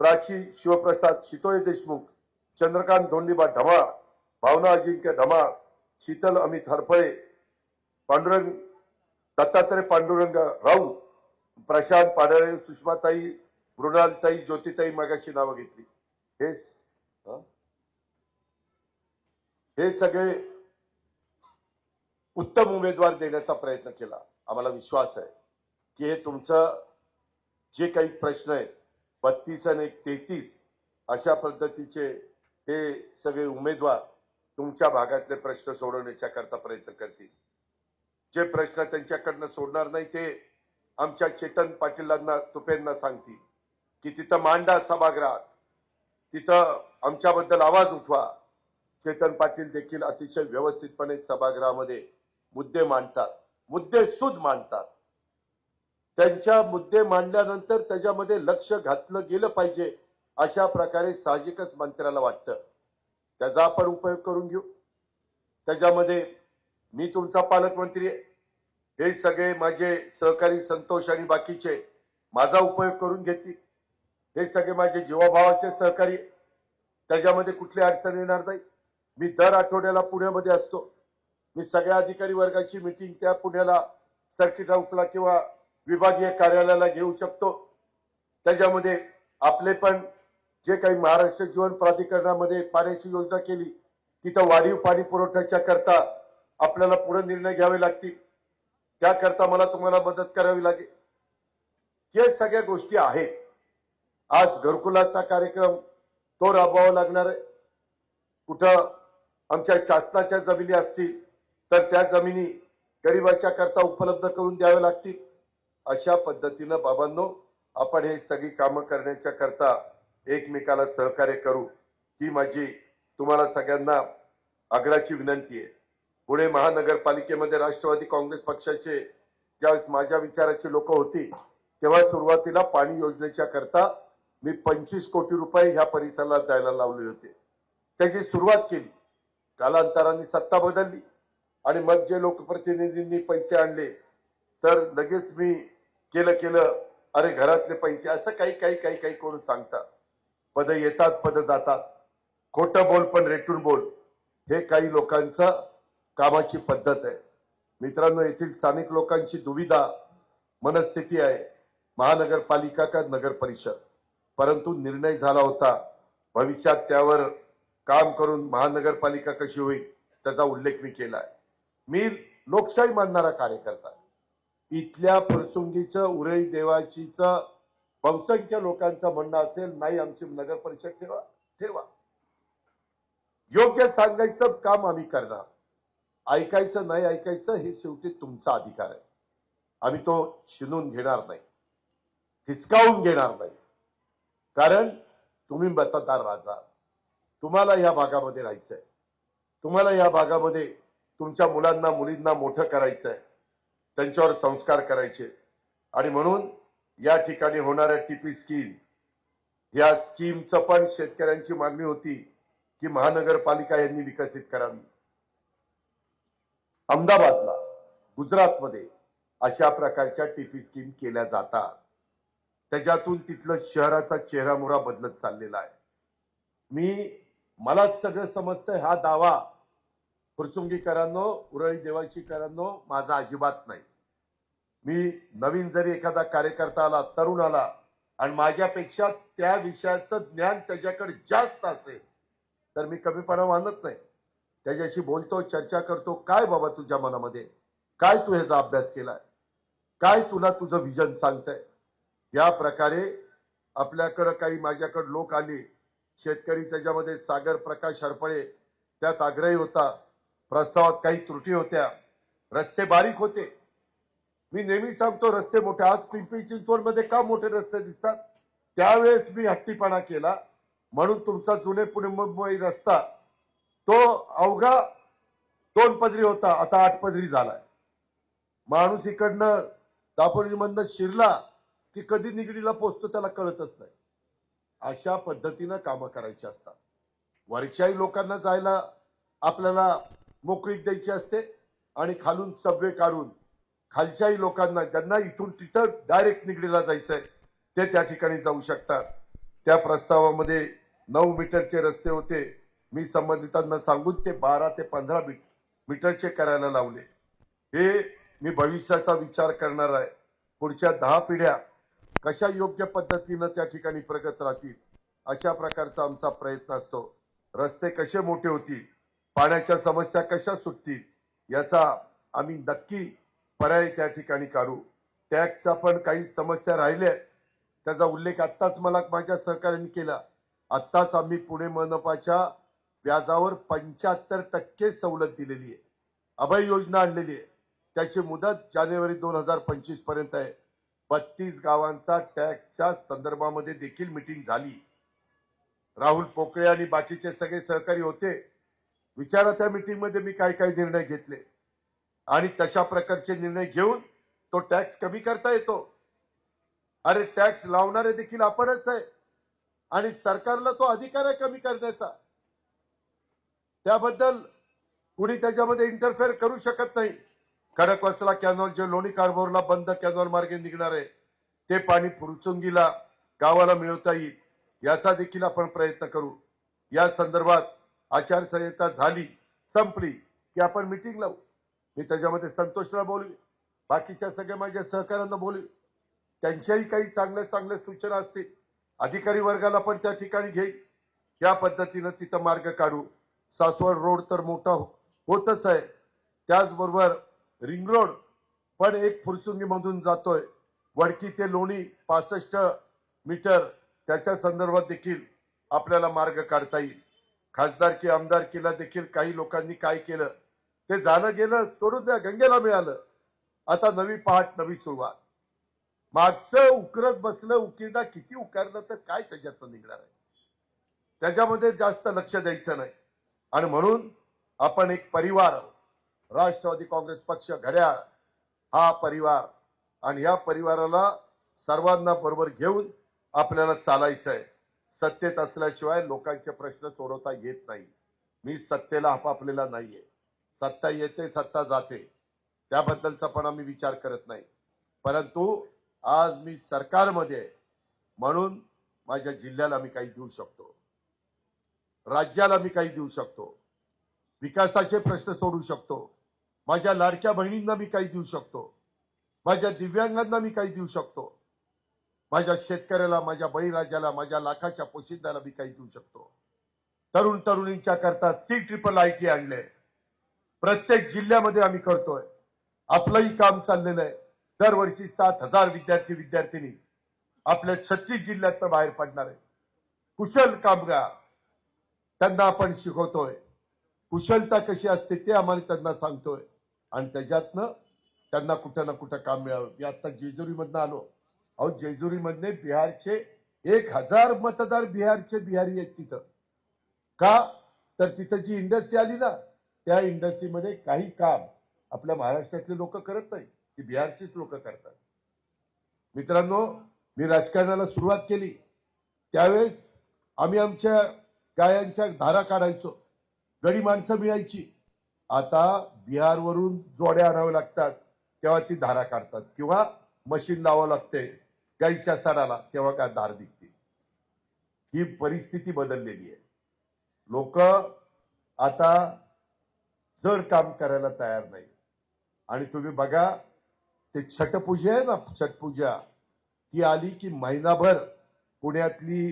प्राची शिवप्रसाद शितोळे देशमुख, चंद्रकांत धोंडीबा ढमाळ, भावना अजिंक्य ढमाळ, शीतल अमित हरपळे, पांडुरंग दत्तात्रय पांडुरंग राऊत, प्रशांत पाडळे, सुषमाताई, मृणालताई, ज्योतिताई मगाशी नावं घेतली. हे सगळे उत्तम उमेदवार देण्याचा प्रयत्न केला. आम्हाला विश्वास आहे की हे तुमचं जे काही प्रश्न आहेत 32 आणि 33 अशा पद्धतीचे हे सगळे उमेदवार तुमच्या भागातले प्रश्न सोडवण्याच्या करता प्रयत्न करतील. जे प्रश्न त्यांच्याकडनं सोडणार नाही ते आमच्या चेतन पाटीलांना तुपेंना सांगतील की तिथं मांडा सभागृहात, तिथं आमच्याबद्दल आवाज उठवा. चेतन पाटील देखील अतिशय व्यवस्थितपणे सभागृहामध्ये मुद्दे मांडतात, मुद्दे सुद मांडतात. त्यांच्या मुद्दे मांडल्यानंतर त्याच्यामध्ये लक्ष घातलं गेलं पाहिजे अशा प्रकारे साहजिकच मंत्र्याला वाटतं. त्याचा आपण उपयोग करून घेऊ. त्याच्यामध्ये मी तुमचा पालकमंत्री आहे, हे सगळे माझे सहकारी संतोष आणि बाकीचे माझा उपयोग करून घेतील. हे सगळे माझे जीवाभावाचे सहकारी, त्याच्यामध्ये कुठली अडचण येणार नाही. मी दर आठवड्याला पुण्यामध्ये असतो. मी सगळ्या अधिकारी वर्गाची मीटिंग त्या पुण्याला सर्किट हाऊसला किंवा विभागीय कार्यालयाला घेऊ शकतो. त्याच्यामध्ये आपले पण जे काही महाराष्ट्र जीवन प्राधिकरणामध्ये पाण्याची योजना केली तिथं वाढीव पाणी पुरवठ्याच्या करता आपल्याला पुढे निर्णय घ्यावे लागतील. त्याकरता मला तुम्हाला मदत करावी लागेल. हे सगळ्या गोष्टी आहेत. आज घरकुलाचा कार्यक्रम तो राबवावा लागणार आहे. कुठं आमच्या शासनाच्या जमिनी असतील तर त्या जमिनी गरिबाच्या करता उपलब्ध करून द्याव्या लागतील. अशा पद्धतीनं बाबांनो आपण हे सगळी कामं करण्याच्या करता एकमेकाला सहकार्य करू ही माझी तुम्हाला सगळ्यांना आग्रहाची विनंती आहे. पुणे महानगरपालिकेमध्ये राष्ट्रवादी काँग्रेस पक्षाचे ज्यावेळेस माझ्या विचाराची लोक होती तेव्हा सुरुवातीला पाणी योजनेच्या करता मी 25 कोटी रुपये ह्या परिसराला द्यायला लावले होते. त्याची सुरुवात केली. कालांतराने सत्ता बदलली आणि मग जे लोकप्रतिनिधींनी पैसे आणले तर लगेच मी केलं अरे घरातले पैसे असं काही करून सांगतात. पद येतात पद जातात. खोटं बोल पण रेटून बोल हे काही लोकांचं कामाची पद्धत आहे. मित्रांनो, येथील स्थानिक लोकांची दुविधा मनस्थिती आहे, महानगरपालिका का नगर परिषद. परंतु निर्णय झाला होता भविष्यात त्यावर काम करून महानगरपालिका कशी होईल त्याचा उल्लेख मी केला आहे. मी लोकशाही मानणारा कार्यकर्ता. इथल्या फुरसुंगीचं उरळी देवाचीचं बहुसंख्य लोकांचं म्हणणं असेल नाही आमची नगर परिषद ठेवा. योग्य सांगायचं काम आम्ही करणार. ऐकायचं नाही ऐकायचं हे शेवटी तुमचा अधिकार आहे. आम्ही तो शिनून घेणार नाही, हिसकावून घेणार नाही. कारण तुम्ही मतदार राजा, तुम्हाला या भागामध्ये राहायचंय, तुम्हाला या भागामध्ये तुमच्या मुलांना मुलींना मोठं करायचंय, त्यांच्यावर संस्कार करायचे. आणि म्हणून या ठिकाणी होणाऱ्या टीपी स्कीम या स्कीमचं पण शेतकऱ्यांची मागणी होती की महानगरपालिका यांनी विकसित करावी. अहमदाबादला गुजरातमध्ये अशा प्रकारच्या टीपी स्कीम केल्या जातात. त्याच्यातून तिथलं शहराचा चेहरामोहरा बदलत चाललेला आहे. मलाच सगळं समजतंय हा दावा फुरसुंगीकरांनो उरळी देवाचीकरांनो माझा अजिबात नाही. मी नवीन जरी एखादा कार्यकर्ता आला तरुण आला आणि माझ्यापेक्षा त्या विषयाचं ज्ञान त्याच्याकडे जास्त असेल तर मी कमीपणा मानत नाही. त्याच्याशी बोलतो, चर्चा करतो. काय बाबा तुझ्या मनामध्ये काय, तू ह्याचा अभ्यास केलाय, काय तुला तुझं विजन सांगतंय. या प्रकारे आपल्याकडं काही माझ्याकडे लोक आले, शेतकरी त्याच्यामध्ये सागर प्रकाश हरपळे त्यात आग्रही होता. प्रस्तावात काही त्रुटी होत्या, रस्ते बारीक होते. मी नेहमी सांगतो रस्ते मोठे. आज पिंपरी चिंचवडमध्ये का मोठे रस्ते दिसतात? त्यावेळेस मी हट्टीपणा केला म्हणून तुमचा जुने पुणे मुंबई रस्ता तो अवघा 2 पदरी होता, आता 8 पदरी झालाय. माणूस इकडनं दापोलीमधनं शिरला की कधी निगडीला पोचतो त्याला कळतच नाही. अशा पद्धतीनं कामं करायची असतात. वरच्याही लोकांना जायला आपल्याला मोकळीक द्यायची असते आणि खालून सबवे काढून खालच्याही लोकांना ज्यांना इथून तिथं डायरेक्ट निगडीला जायचंय ते त्या ठिकाणी जाऊ शकतात. त्या प्रस्तावामध्ये 9 मीटरचे रस्ते होते. मी संबंधितांना सांगून ते 12 ते 15 मीटरचे करायला लावले. हे मी भविष्याचा विचार करणार आहे. पुढच्या 10 पिढ्या कशा योग्य पद्धतीनं त्या ठिकाणी प्रगत राहतील अशा प्रकारचा आमचा प्रयत्न असतो. रस्ते कसे मोठे होतील, पाण्याच्या समस्या कशा सुटतील याचा आम्ही नक्की पर्याय त्या ठिकाणी काढू. टॅक्सचा पण काही समस्या राहिल्या त्याचा उल्लेख आत्ताच मला माझ्या सहकार्याने केला. आत्ताच आम्ही पुणे मनपाच्या व्याजावर 75% सवलत दिलेली आहे. अभय योजना आणलेली आहे. त्याची मुदत जानेवारी 2025 पर्यंत आहे. 32 गावांचा टॅक्सच्या संदर्भामध्ये देखील मीटिंग झाली. राहुल पोकळे आणि बाकीचे सगळे सहकारी होते. विचारा त्या मीटिंग मध्ये मी काय काय निर्णय घेतले आणि तशा प्रकारचे निर्णय घेऊन तो टॅक्स कमी करता येतो. अरे टॅक्स लावणारे देखील आपणच आहे आणि सरकारला तो अधिकार आहे कमी करण्याचा. त्याबद्दल कुणी त्याच्यामध्ये इंटरफेअर करू शकत नाही. खडकवासला कॅनॉल जे लोणी कार्बोरला बंद कॅनॉल मार्गे निघणार आहे ते पाणी फुरचुंगीला गावाला मिळवता येईल याचा देखील आपण प्रयत्न करू. या संदर्भात आचारसंहिता झाली संपली की आपण मीटिंग लावू. मी त्याच्यामध्ये संतोषला बोलू, बाकीच्या सगळ्या माझ्या सहकाऱ्यांना बोलू. त्यांच्याही काही चांगल्या चांगल्या सूचना असतील अधिकारी वर्गाला पण त्या ठिकाणी घेईल. या पद्धतीनं तिथं मार्ग काढू. सासवड रोड तर मोठा होतच आहे. त्याचबरोबर रिंग रोड पण एक फुरसुंगी मधून जातोय. वडकी ते लोणी 65 मीटर त्याच्या संदर्भात देखील आपल्याला मार्ग काढता येईल. खासदारकी आमदारकीला देखील काही लोकांनी काय केलं ते झालं गेलं सोडून द्या. गंगेला मिळालं. आता नवी पहाट नवी सुरुवात. मागचं उकरत बसलं उकिरडा किती उकारलं तर काय त्याच्यातनं निघणार आहे. त्याच्यामध्ये जास्त लक्ष द्यायचं नाही. आणि म्हणून आपण एक परिवार राष्ट्रवादी काँग्रेस पक्ष घड्याळ हा परिवार आणि या परिवाराला सर्वांना बरोबर घेऊन आपल्याला चालायचं आहे. सत्तेत असल्याशिवाय लोकांचे प्रश्न सोडवता येत नाही. मी सत्तेला आपापलेला नाहीये. सत्ता येते सत्ता जाते त्याबद्दलचा पण आम्ही विचार करत नाही. परंतु आज मी सरकारमध्ये आहे म्हणून माझ्या जिल्ह्याला मी काही देऊ शकतो, राज्याला मी काही देऊ शकतो, विकासाचे प्रश्न सोडू शकतो, माझ्या लाडक्या बहिणींना मी काही देऊ शकतो, माझ्या दिव्यांगांना मी काही देऊ शकतो, माझ्या शेतकऱ्याला, माझ्या बळीराजाला, माझ्या लाखाच्या पोशिंद्याला मी काही देऊ शकतो. तरुण तरुणींच्या करता CIIT आणले. प्रत्येक जिल्ह्यामध्ये आम्ही करतोय. आपलंही काम चाललेलं आहे. दरवर्षी 7,000 विद्यार्थिनी आपल्या 36 जिल्ह्यातनं बाहेर पडणार आहे. कुशल कामगार त्यांना आपण शिकवतोय. कुशलता कशी असते ते आम्हाला त्यांना सांगतोय आणि त्याच्यातनं त्यांना कुठं ना कुठं काम मिळावं. मी आता जेजुरीमधनं आलो. अहो जेजुरीमधले बिहारचे 1,000 मतदार बिहारी आहेत तिथं. का तर तिथं जी इंडस्ट्री आली ना त्या इंडस्ट्रीमध्ये काही काम आपल्या महाराष्ट्रातले लोक करत नाही, ती बिहारचीच लोक करतात. मित्रांनो मी राजकारणाला सुरुवात केली त्यावेळेस आम्ही आमच्या गायांच्या धारा काढायचो. गडी माणसं मिळायची. आता बिहारवरून जोड्या आणाव्या लागतात तेव्हा ती धारा काढतात किंवा मशीन लावावं लागते गाईच्या सडाला तेव्हा काय धार निघते. ही परिस्थिती बदललेली आहे. लोक आता जड काम करायला तयार नाही. आणि तुम्ही बघा ते छटपूजा आहे ना, छटपूजा ती आली की महिनाभर पुण्यातली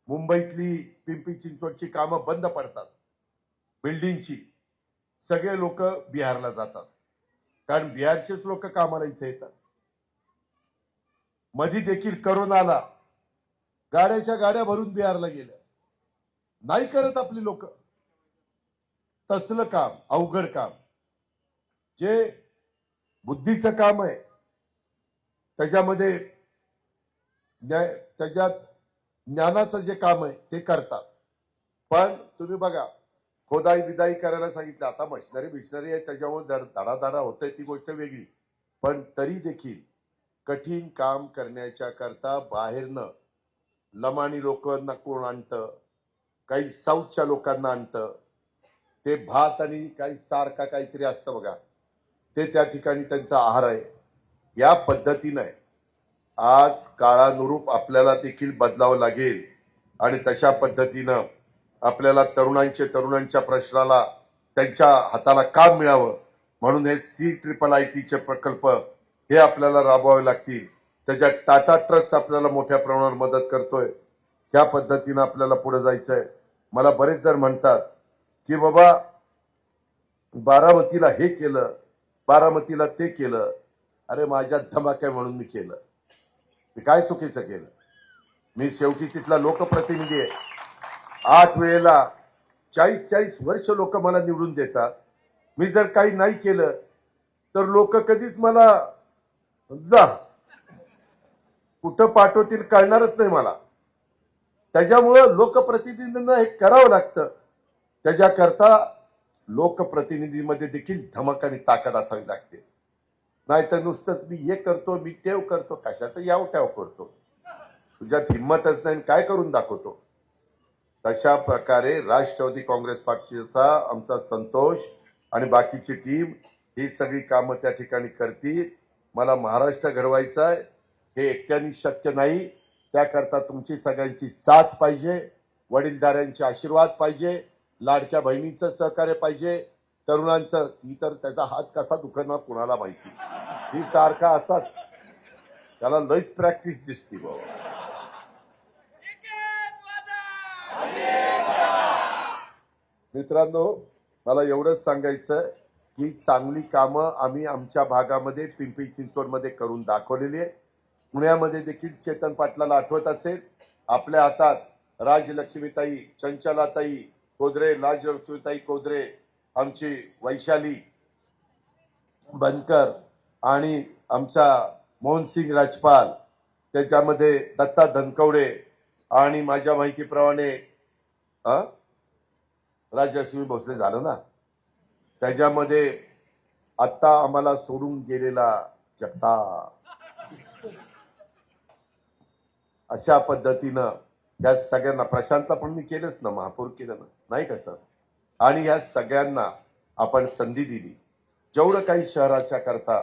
मुंबईतली पिंपरी चिंचवडची कामं बंद पडतात. बिल्डिंगची सगळे लोक बिहारला जातात कारण बिहारचेच लोक कामाला इथे येतात. मधी देखील करोना आला. गाड्याच्या गाड्या भरून बिहारला गेल्या. नाही करत आपली लोक तसलं काम, अवघड काम जे बुद्धीचं काम आहे त्याच्यामध्ये त्याच्यात ज्ञानाचं जे काम आहे ते करतात. पण तुम्ही बघा, खोदाई बिदाई करायला सांगितलं, आता मशिनरी आहे त्याच्यामुळे धडाधडा होतंय ती गोष्ट वेगळी, पण तरी देखील कठीण काम करण्याच्या करता बाहेरनं लमाणी लोकांना कोण आणतं, काही साऊथच्या लोकांना आणतं, ते भात आणि काही सारखा काहीतरी असतं बघा, ते त्या ठिकाणी त्यांचा आहार आहे. या पद्धतीनं आज काळानुरूप आपल्याला देखील बदलावं लागेल आणि तशा पद्धतीनं आपल्याला तरुणांच्या प्रश्नाला त्यांच्या हाताला काम मिळावं म्हणून हे CIIITचे प्रकल्प हे आपल्याला राबवावे लागतील. त्याच्यात टाटा ट्रस्ट आपल्याला मोठ्या प्रमाणावर मदत करतोय. त्या पद्धतीनं आपल्याला पुढे जायचंय. मला बरेच जण म्हणतात की बाबा बारामतीला हे केलं, बारामतीला ते केलं. अरे माझ्या धमाक्या म्हणून मी केलं, मी काय चुकीचं केलं? मी शेवटी तिथला लोकप्रतिनिधी आहे. 8 वेळेला 40 वर्ष लोक मला निवडून देतात. मी जर काही नाही केलं तर लोक कधीच मला जा कुठं पाठवतील कळणारच नाही मला. त्याच्यामुळं लोकप्रतिनिधींना हे करावं लागतं. त्याच्याकरता लोकप्रतिनिधीमध्ये देखील धमक आणि ताकद असावी लागते. नाहीतर नुसतंच मी हे करतो, मी तेव करतो, कशाचं याव ट्याव करतो, तुझ्यात हिंमतच नाही, काय करून दाखवतो. तशा प्रकारे राष्ट्रवादी काँग्रेस पक्षाचा आमचा संतोष आणि बाकीची टीम ही सगळी कामं त्या ठिकाणी करतील. मला महाराष्ट्र घडवायचा आहे, हे एकट्याने शक्य नाही. त्याकरता तुमची सगळ्यांची साथ पाहिजे, वडीलधाऱ्यांचे आशीर्वाद पाहिजे, लाडक्या बहिणींचं सहकार्य पाहिजे, तरुणांचं. ही तर त्याचा हात कसा दुखणार कुणाला माहिती. ही सारखा असाच, त्याला लईच प्रॅक्टिस दिसती बाबा. मित्रांनो, मला एवढंच सांगायचं की चांगली कामं आम्ही आमच्या भागामध्ये पिंपरी चिंचवडमध्ये करून दाखवलेली आहे. पुण्यामध्ये देखील चेतन पाटलाला आठवत असेल, आपल्या हातात राजलक्ष्मीताई, चंचलाताई कोदरे, राजलक्ष्मीताई कोदरे, आमची वैशाली बनकर आणि आमचा मोहनसिंग राजपाल, त्याच्यामध्ये दत्ता धनकवडे आणि माझ्या माहितीप्रमाणे राजलक्ष्मी भोसले झालं ना, त्याच्यामध्ये आता आम्हाला सोडून गेलेला जगताप. अशा पद्धतीनं या सगळ्यांना, प्रशांतला पण मी केलंच ना, महापौर केलं ना, नाही कसं. आणि या सगळ्यांना आपण संधी दिली. जेवढं काही शहराच्या करता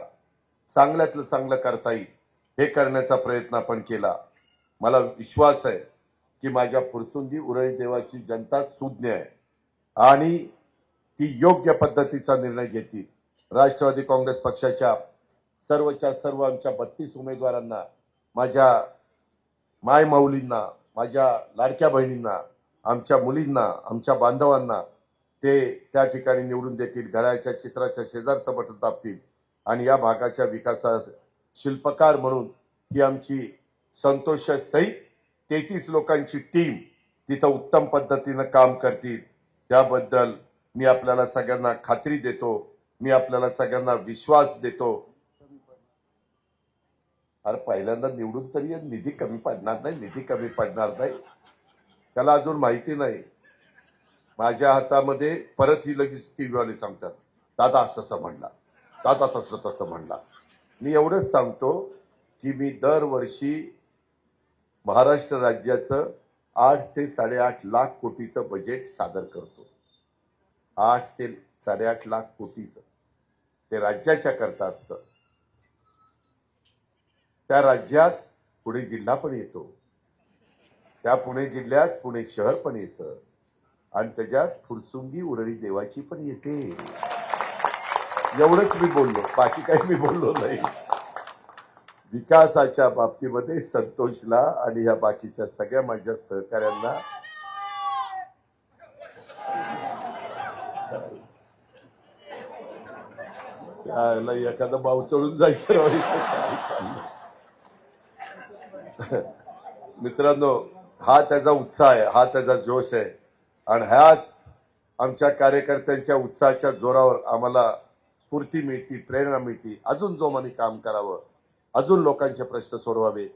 चांगल्यातलं चांगलं करता येईल हे करण्याचा प्रयत्न आपण केला. मला विश्वास आहे की माझ्या फुरसुंगी उरळी देवाची जनता सुज्ञ आहे आणि ती योग्य पद्धतीचा निर्णय घेतील. राष्ट्रवादी काँग्रेस पक्षाच्या सर्वच्या सर्व आमच्या 32 उमेदवारांना, माझ्या मायमाऊलींना, माझ्या लाडक्या बहिणींना, आमच्या मुलींना, आमच्या बांधवांना ते त्या ठिकाणी निवडून देतील. घड्याळाच्या चित्राच्या शेजारचं बटन दाबतील आणि या भागाच्या विकासा शिल्पकार म्हणून ही आमची संतोष सहित 33 लोकांची टीम तिथं उत्तम पद्धतीनं काम करतील. त्याबद्दल मी आपल्याला सगळ्यांना खात्री देतो, मी आपल्याला सगळ्यांना विश्वास देतो. अरे पहिल्यांदा निवडून तरी निधी कमी पडणार नाही, निधी कमी पडणार नाही, त्याला अजून माहिती नाही. माझ्या हातामध्ये परत ही लगेच टीव्हीवाले सांगतात, दादा असं म्हणला, दादा तसं म्हणला. मी एवढंच सांगतो की मी दरवर्षी महाराष्ट्र राज्याचं 8 ते 8.5 लाख कोटीचं बजेट सादर करतो. 8 ते 8.5 लाख कोटीचं ते राज्याच्या करता असतं. त्या राज्यात पुणे जिल्हा पण येतो, त्या पुणे जिल्ह्यात पुणे शहर पण येतं आणि त्याच्यात फुरसुंगी उरळी देवाची पण येते. एवढंच मी बोललो, बाकी काही मी बोललो नाही. विकासाच्या बाबतीमध्ये संतोषला आणि या बाकीच्या सगळ्या माझ्या सहकाऱ्यांना एखादा भाव चढून जायचं. मित्रांनो, हा त्याचा उत्साह आहे, हा त्याचा जोश आहे आणि ह्याच आमच्या कार्यकर्त्यांच्या उत्साहाच्या जोरावर आम्हाला स्फूर्ती मिळते, प्रेरणा मिळते. अजून जोमाने काम करावं, अजून लोकांचे प्रश्न सोडवावे.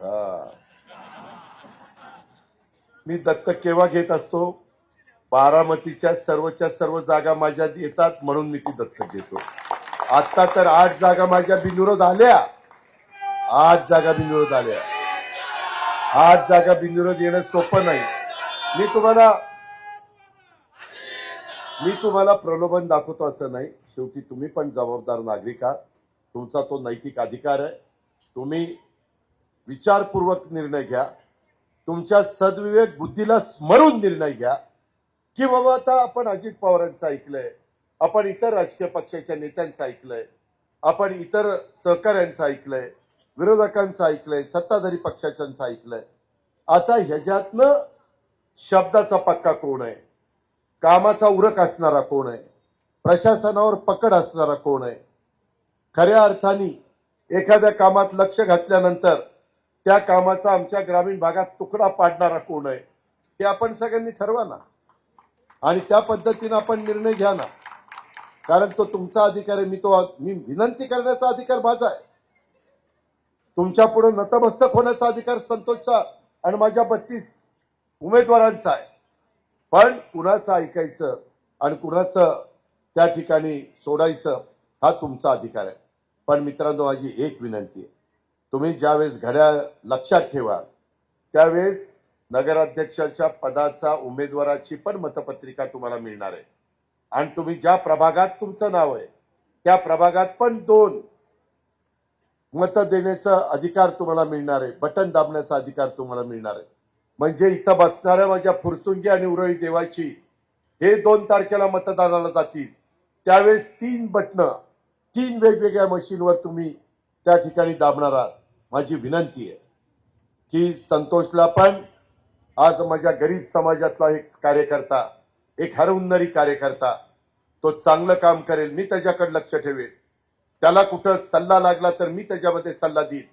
हा. मी दत्तक केव्हा घेत असतो? बारामतीच्या सर्वच्या सर्व जागा माझ्या येतात म्हणून मी ती दत्तक घेतो. आता तर 8 जागा माझ्या बिनविरोध आल्या. 8 जागा बिनविरोध आल्या. 8 जागा बिनविरोध येणं सोपं नाही. मी तुम्हाला प्रलोभन दाखवतो असं नाही. शेवटी तुम्ही पण जबाबदार नागरिक आहात. तुमचा तो नैतिक अधिकार आहे. तुम्ही विचारपूर्वक निर्णय घ्या. तुमच्या सद्विवेक बुद्धीला स्मरून निर्णय घ्या की बाबा आता आपण अजित पवारांचं ऐकलंय, आपण इतर राजकीय पक्षाच्या नेत्यांचं ऐकलंय, आपण इतर सहकाऱ्यांचं ऐकलंय, विरोधकांचं ऐकलंय, सत्ताधारी पक्षाच्यांचं ऐकलंय. आता ह्याच्यातनं शब्दाचा पक्का कोण आहे, कामाचा उरक असणारा कोण आहे, प्रशासनावर पकड असणारा कोण आहे, खऱ्या अर्थाने एखाद्या कामात लक्ष घातल्यानंतर त्या कामाचा आमच्या ग्रामीण भागात तुकडा पाडणारा कोण आहे, हे आपण सगळ्यांनी ठरवा ना. आणि त्या पद्धतीने आपण निर्णय घ्या ना. कारण तो तुमचा अधिकार आहे. मी विनंती करण्याचा अधिकार माझा आहे. तुमच्या पुढे नतमस्तक होण्याचा अधिकार संतोषचा आणि माझ्या 32 उमेदवारांचा आहे. पण कुणाचं ऐकायचं आणि कुणाचं त्या ठिकाणी सोडायचं हा तुमचा अधिकार आहे. पण मित्रांनो, माझी एक विनंती आहे, तुम्ही ज्यावेळेस घड्याळ लक्षात ठेवा त्यावेळेस नगराध्यक्षाच्या पदाचा उमेदवाराची पण मतपत्रिका तुम्हाला मिळणार आहे. आणि तुम्ही ज्या प्रभागात तुमचं नाव आहे त्या प्रभागात पण 2 मतं देण्याचा अधिकार तुम्हाला मिळणार आहे. बटन दाबण्याचा अधिकार तुम्हाला मिळणार आहे. म्हणजे इथं बसणाऱ्या माझ्या फुरसुंगी आणि उरळी देवाची हे 2 तारखेला मतदानाला जातील त्यावेळेस 3 बटणं 3 वेगवेगळ्या मशीनवर तुम्ही त्या ठिकाणी दाबणार आहात. माझी विनंती आहे की संतोषला पण आज माझ्या गरीब समाजातला एक कार्यकर्ता, एक हरहुन्नरी कार्यकर्ता, तो चांगलं काम करेल, मी त्याच्याकडे लक्ष ठेवेल. त्याला कुठं सल्ला लागला तर मी त्याच्यामध्ये सल्ला देईन.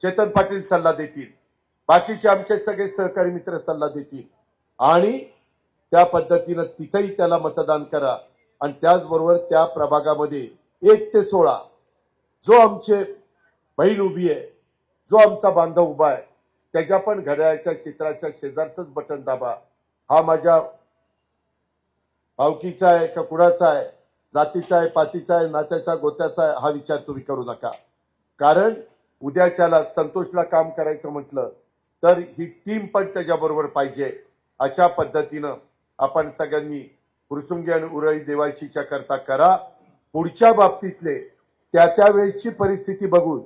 चेतन पाटील सल्ला देतील, बाकीचे आमचे सगळे सहकारी मित्र सल्ला देतील आणि त्या पद्धतीनं तिथेही त्याला मतदान करा. आणि त्याचबरोबर त्या प्रभागामध्ये 1 ते 16 जो आमचे बहीण उभी आहे, जो आमचा बांधव उभा आहे, त्याच्या पण घड्याळाच्या चित्राच्या शेजारचंच बटन दाबा. हा माझ्या भावकीचा आहे का कुणाचा आहे, जातीचा आहे, पातीचा आहे, नात्याचा गोत्याचा आहे, हा विचार तुम्ही करू नका. कारण उद्याच्याला संतोषला काम करायचं म्हटलं तर ही टीम पण त्याच्याबरोबर पाहिजे. अशा पद्धतीनं आपण सगळ्यांनी फुरसुंगी आणि उरळी देवाचीच्या करता करा. पुढच्या बाबतीतले त्या वेळेची परिस्थिती बघून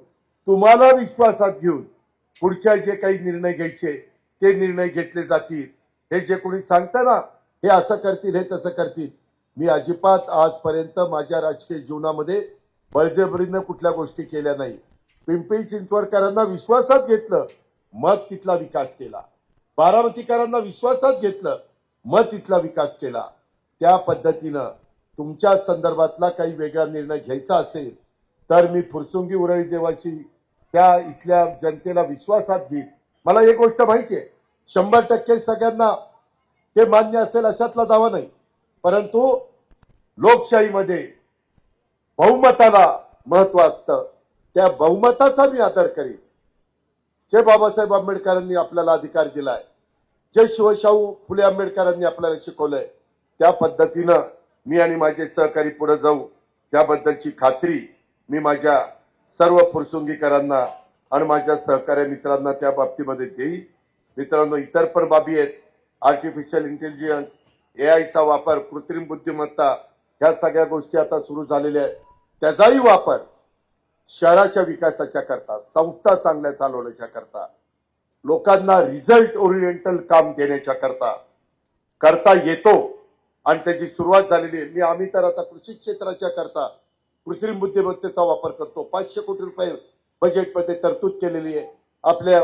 तुम्हाला विश्वासात घेऊन पुढच्या जे काही निर्णय घ्यायचे ते निर्णय घेतले जातील. हे जे कोणी सांगतं ना हे असं करतील, हे तसं करतील, मी अजिबात आजपर्यंत माझ्या राजकीय जीवनामध्ये बळजबरीनं कुठल्या गोष्टी केल्या नाही. पिंपरी चिंचवडकरांना विश्वासात घेतलं मग तिथला विकास केला. बारामतीकरांना विश्वासात घेतलं मग तिथला विकास केला. त्या पद्धतीनं तुमच्या संदर्भातला काही वेगळा निर्णय घ्यायचा असेल तर मी फुरसुंगी उरळी देवाची त्या इथल्या जनतेला विश्वासात घेईन. मला एक गोष्ट माहिती आहे, 100% सगळ्यांना ते मान्य असेल अशातला दावा नाही. परंतु लोकशाहीमध्ये बहुमताला महत्व असतं. त्या बहुमताचा मी आदर करीन. जे बाबासाहेब आंबेडकरांनी आपल्याला अधिकार दिलाय, जे शिवशाहू फुले आंबेडकरांनी आपल्याला शिकवलंय, त्या पद्धतीनं मी आणि माझे सहकारी पुढे जाऊ त्याबद्दलची खात्री मी माझ्या सर्व फुरसुंगीकरांना आणि माझ्या सहकारी मित्रांना त्या बाबतीमध्ये देईल. मित्रांनो, इतर पण बाबी आहेत. आर्टिफिशियल इंटेलिजन्स, एआयचा वापर, कृत्रिम बुद्धिमत्ता, ह्या सगळ्या गोष्टी आता सुरू झालेल्या आहेत. त्याचाही वापर शहराच्या विकासाच्या करता, संस्था चांगल्या चालवण्याच्या करता, लोकांना रिझल्ट ओरिएंटल काम देण्याच्या करता येतो आणि त्याची सुरुवात झालेली आहे. आम्ही तर आता कृषी क्षेत्राच्या करता कृत्रिम बुद्धिमत्तेचा वापर करतो. 500 कोटी रुपये बजेटमध्ये तरतूद केलेली आहे. आपल्या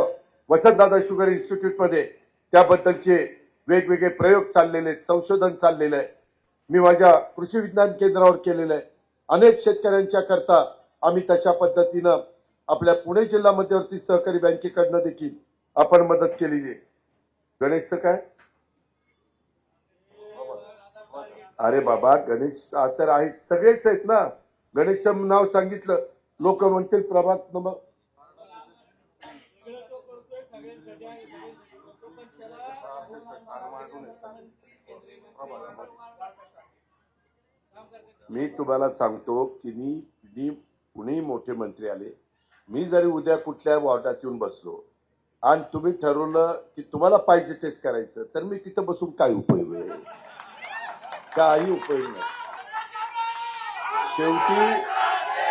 वसंतदादा शुगर इन्स्टिट्यूटमध्ये त्याबद्दलचे वेगवेगळे प्रयोग चाललेले आहेत, संशोधन चाललेलं आहे. मी माझ्या कृषी विज्ञान केंद्रावर केलेलं आहे. अनेक शेतकऱ्यांच्या करता आम्ही तशा पद्धतीनं आपल्या पुणे जिल्हा मध्यवर्ती सहकारी बँकेकडनं देखील आपण मदत केलेली आहे. गणेशचं काय? अरे बाबा, गणेश तर आहे, सगळेच आहेत ना. गणेशचं नाव सांगितलं लोक म्हणतील प्रभाग नंबर मी तुम्हाला सांगतो की कुणी मोठे मंत्री आले, मी जरी उद्या कुठल्या वॉर्डात येऊन बसलो आणि तुम्ही ठरवलं की तुम्हाला पाहिजे तेच करायचं, तर मी तिथं बसून काय उपयोग आहे? काही उपयोग नाही. शेवटी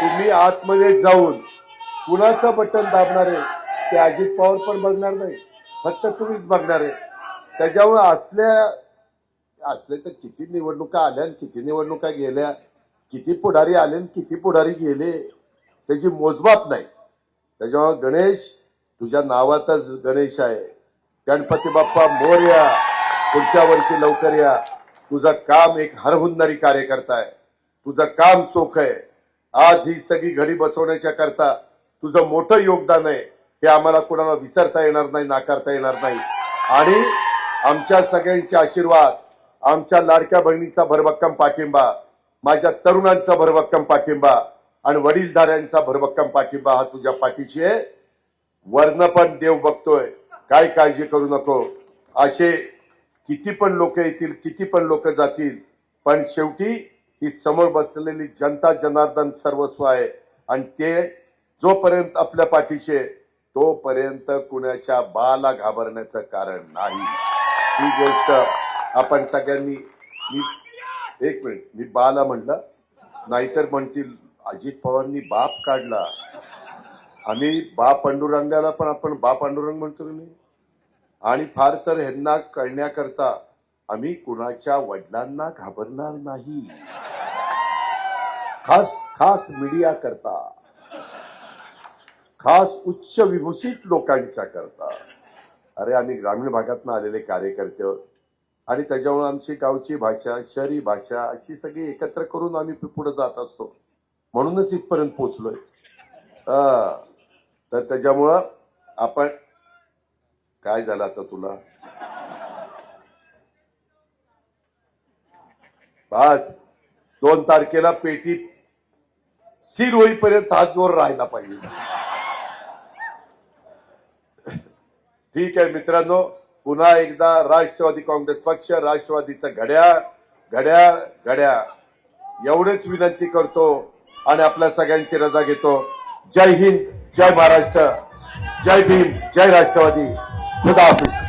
तुम्ही आतमध्ये जाऊन कुणाचं बटन दाबणार आहे ते अजित पवार पण बघणार नाही, फक्त तुम्हीच बघणार आहे. त्याच्यामुळे असले तर किती निवडणुका आल्या आणि किती निवडणुका गेल्या, किती पुढारी आले आणि किती पुढारी गेले, त्याची मोजमाप नाही. त्याच्यामुळे गणेश, तुझ्या नावातच गणेश आहे. गणपती बाप्पा मोरया, पुढच्या वर्षी लवकर या. तुझं काम एक हरहुन्नरी कार्यकर्ता आहे, तुझं काम चोख आहे. आज ही सगळी घडी बसवण्याच्या करता तुझं मोठं योगदान आहे, हे आम्हाला कोणाला विसरता येणार नाही, नाकारता येणार नाही. आणि आमच्या सगळ्यांचे आशीर्वाद, आमच्या लाडक्या बहिणीचा भरभक्कम पाठिंबा, माझ्या तरुणांचा भरभक्कम पाठिंबा आणि वडीलधाऱ्यांचा भरभक्कम पाठिंबा हा तुझ्या पाठीशी आहे. वर्ण पण देव बघतोय, काय काळजी करू नको. असे किती पण लोक येतील, किती पण लोक जातील, पण शेवटी ही समोर बसलेली जनता जनार्दन सर्वस्व आहे. आणि ते जोपर्यंत आपल्या पाठीशी आहे तोपर्यंत कुणाच्या बाला घाबरण्याचं कारण नाही. ही गोष्ट आपण सगळ्यांनी, एक मिनिट, मी बाला म्हणलं नाहीतर म्हणतील अजित पवारांनी बाप काढला. आम्ही बा पांडुरंगाला पण आपण बा पांडुरंग म्हणतो नाही. आणि फार तर ह्यांना कळण्याकरता आम्ही कुणाच्या वडिलांना घाबरणार नाही. खास मीडिया करता, खास उच्च विभूषित लोकांच्या करता. अरे आम्ही ग्रामीण भागातून आलेले कार्यकर्ते आहोत आणि त्याच्यामुळे आमची गावची भाषा, शहरी भाषा अशी सगळी एकत्र करून आम्ही पुढे जात असतो. म्हणूनच इथपर्यंत पोहोचलोय. तर त्याच्यामुळं आपण, काय झालं आता तुला? बस 2 तारखेला पेटीत सील होईपर्यंत हा जोर राहिला पाहिजे. ठीक आहे मित्रांनो, पुन्हा एकदा राष्ट्रवादी काँग्रेस पक्ष, राष्ट्रवादीचं घड्याळ घड्याळ घड्याळ एवढेच विनंती करतो आणि आपल्या सगळ्यांची रजा घेतो. जय हिंद, जय महाराष्ट्र, जय भीम, जय राष्ट्रवादी. खुदा हाफिज.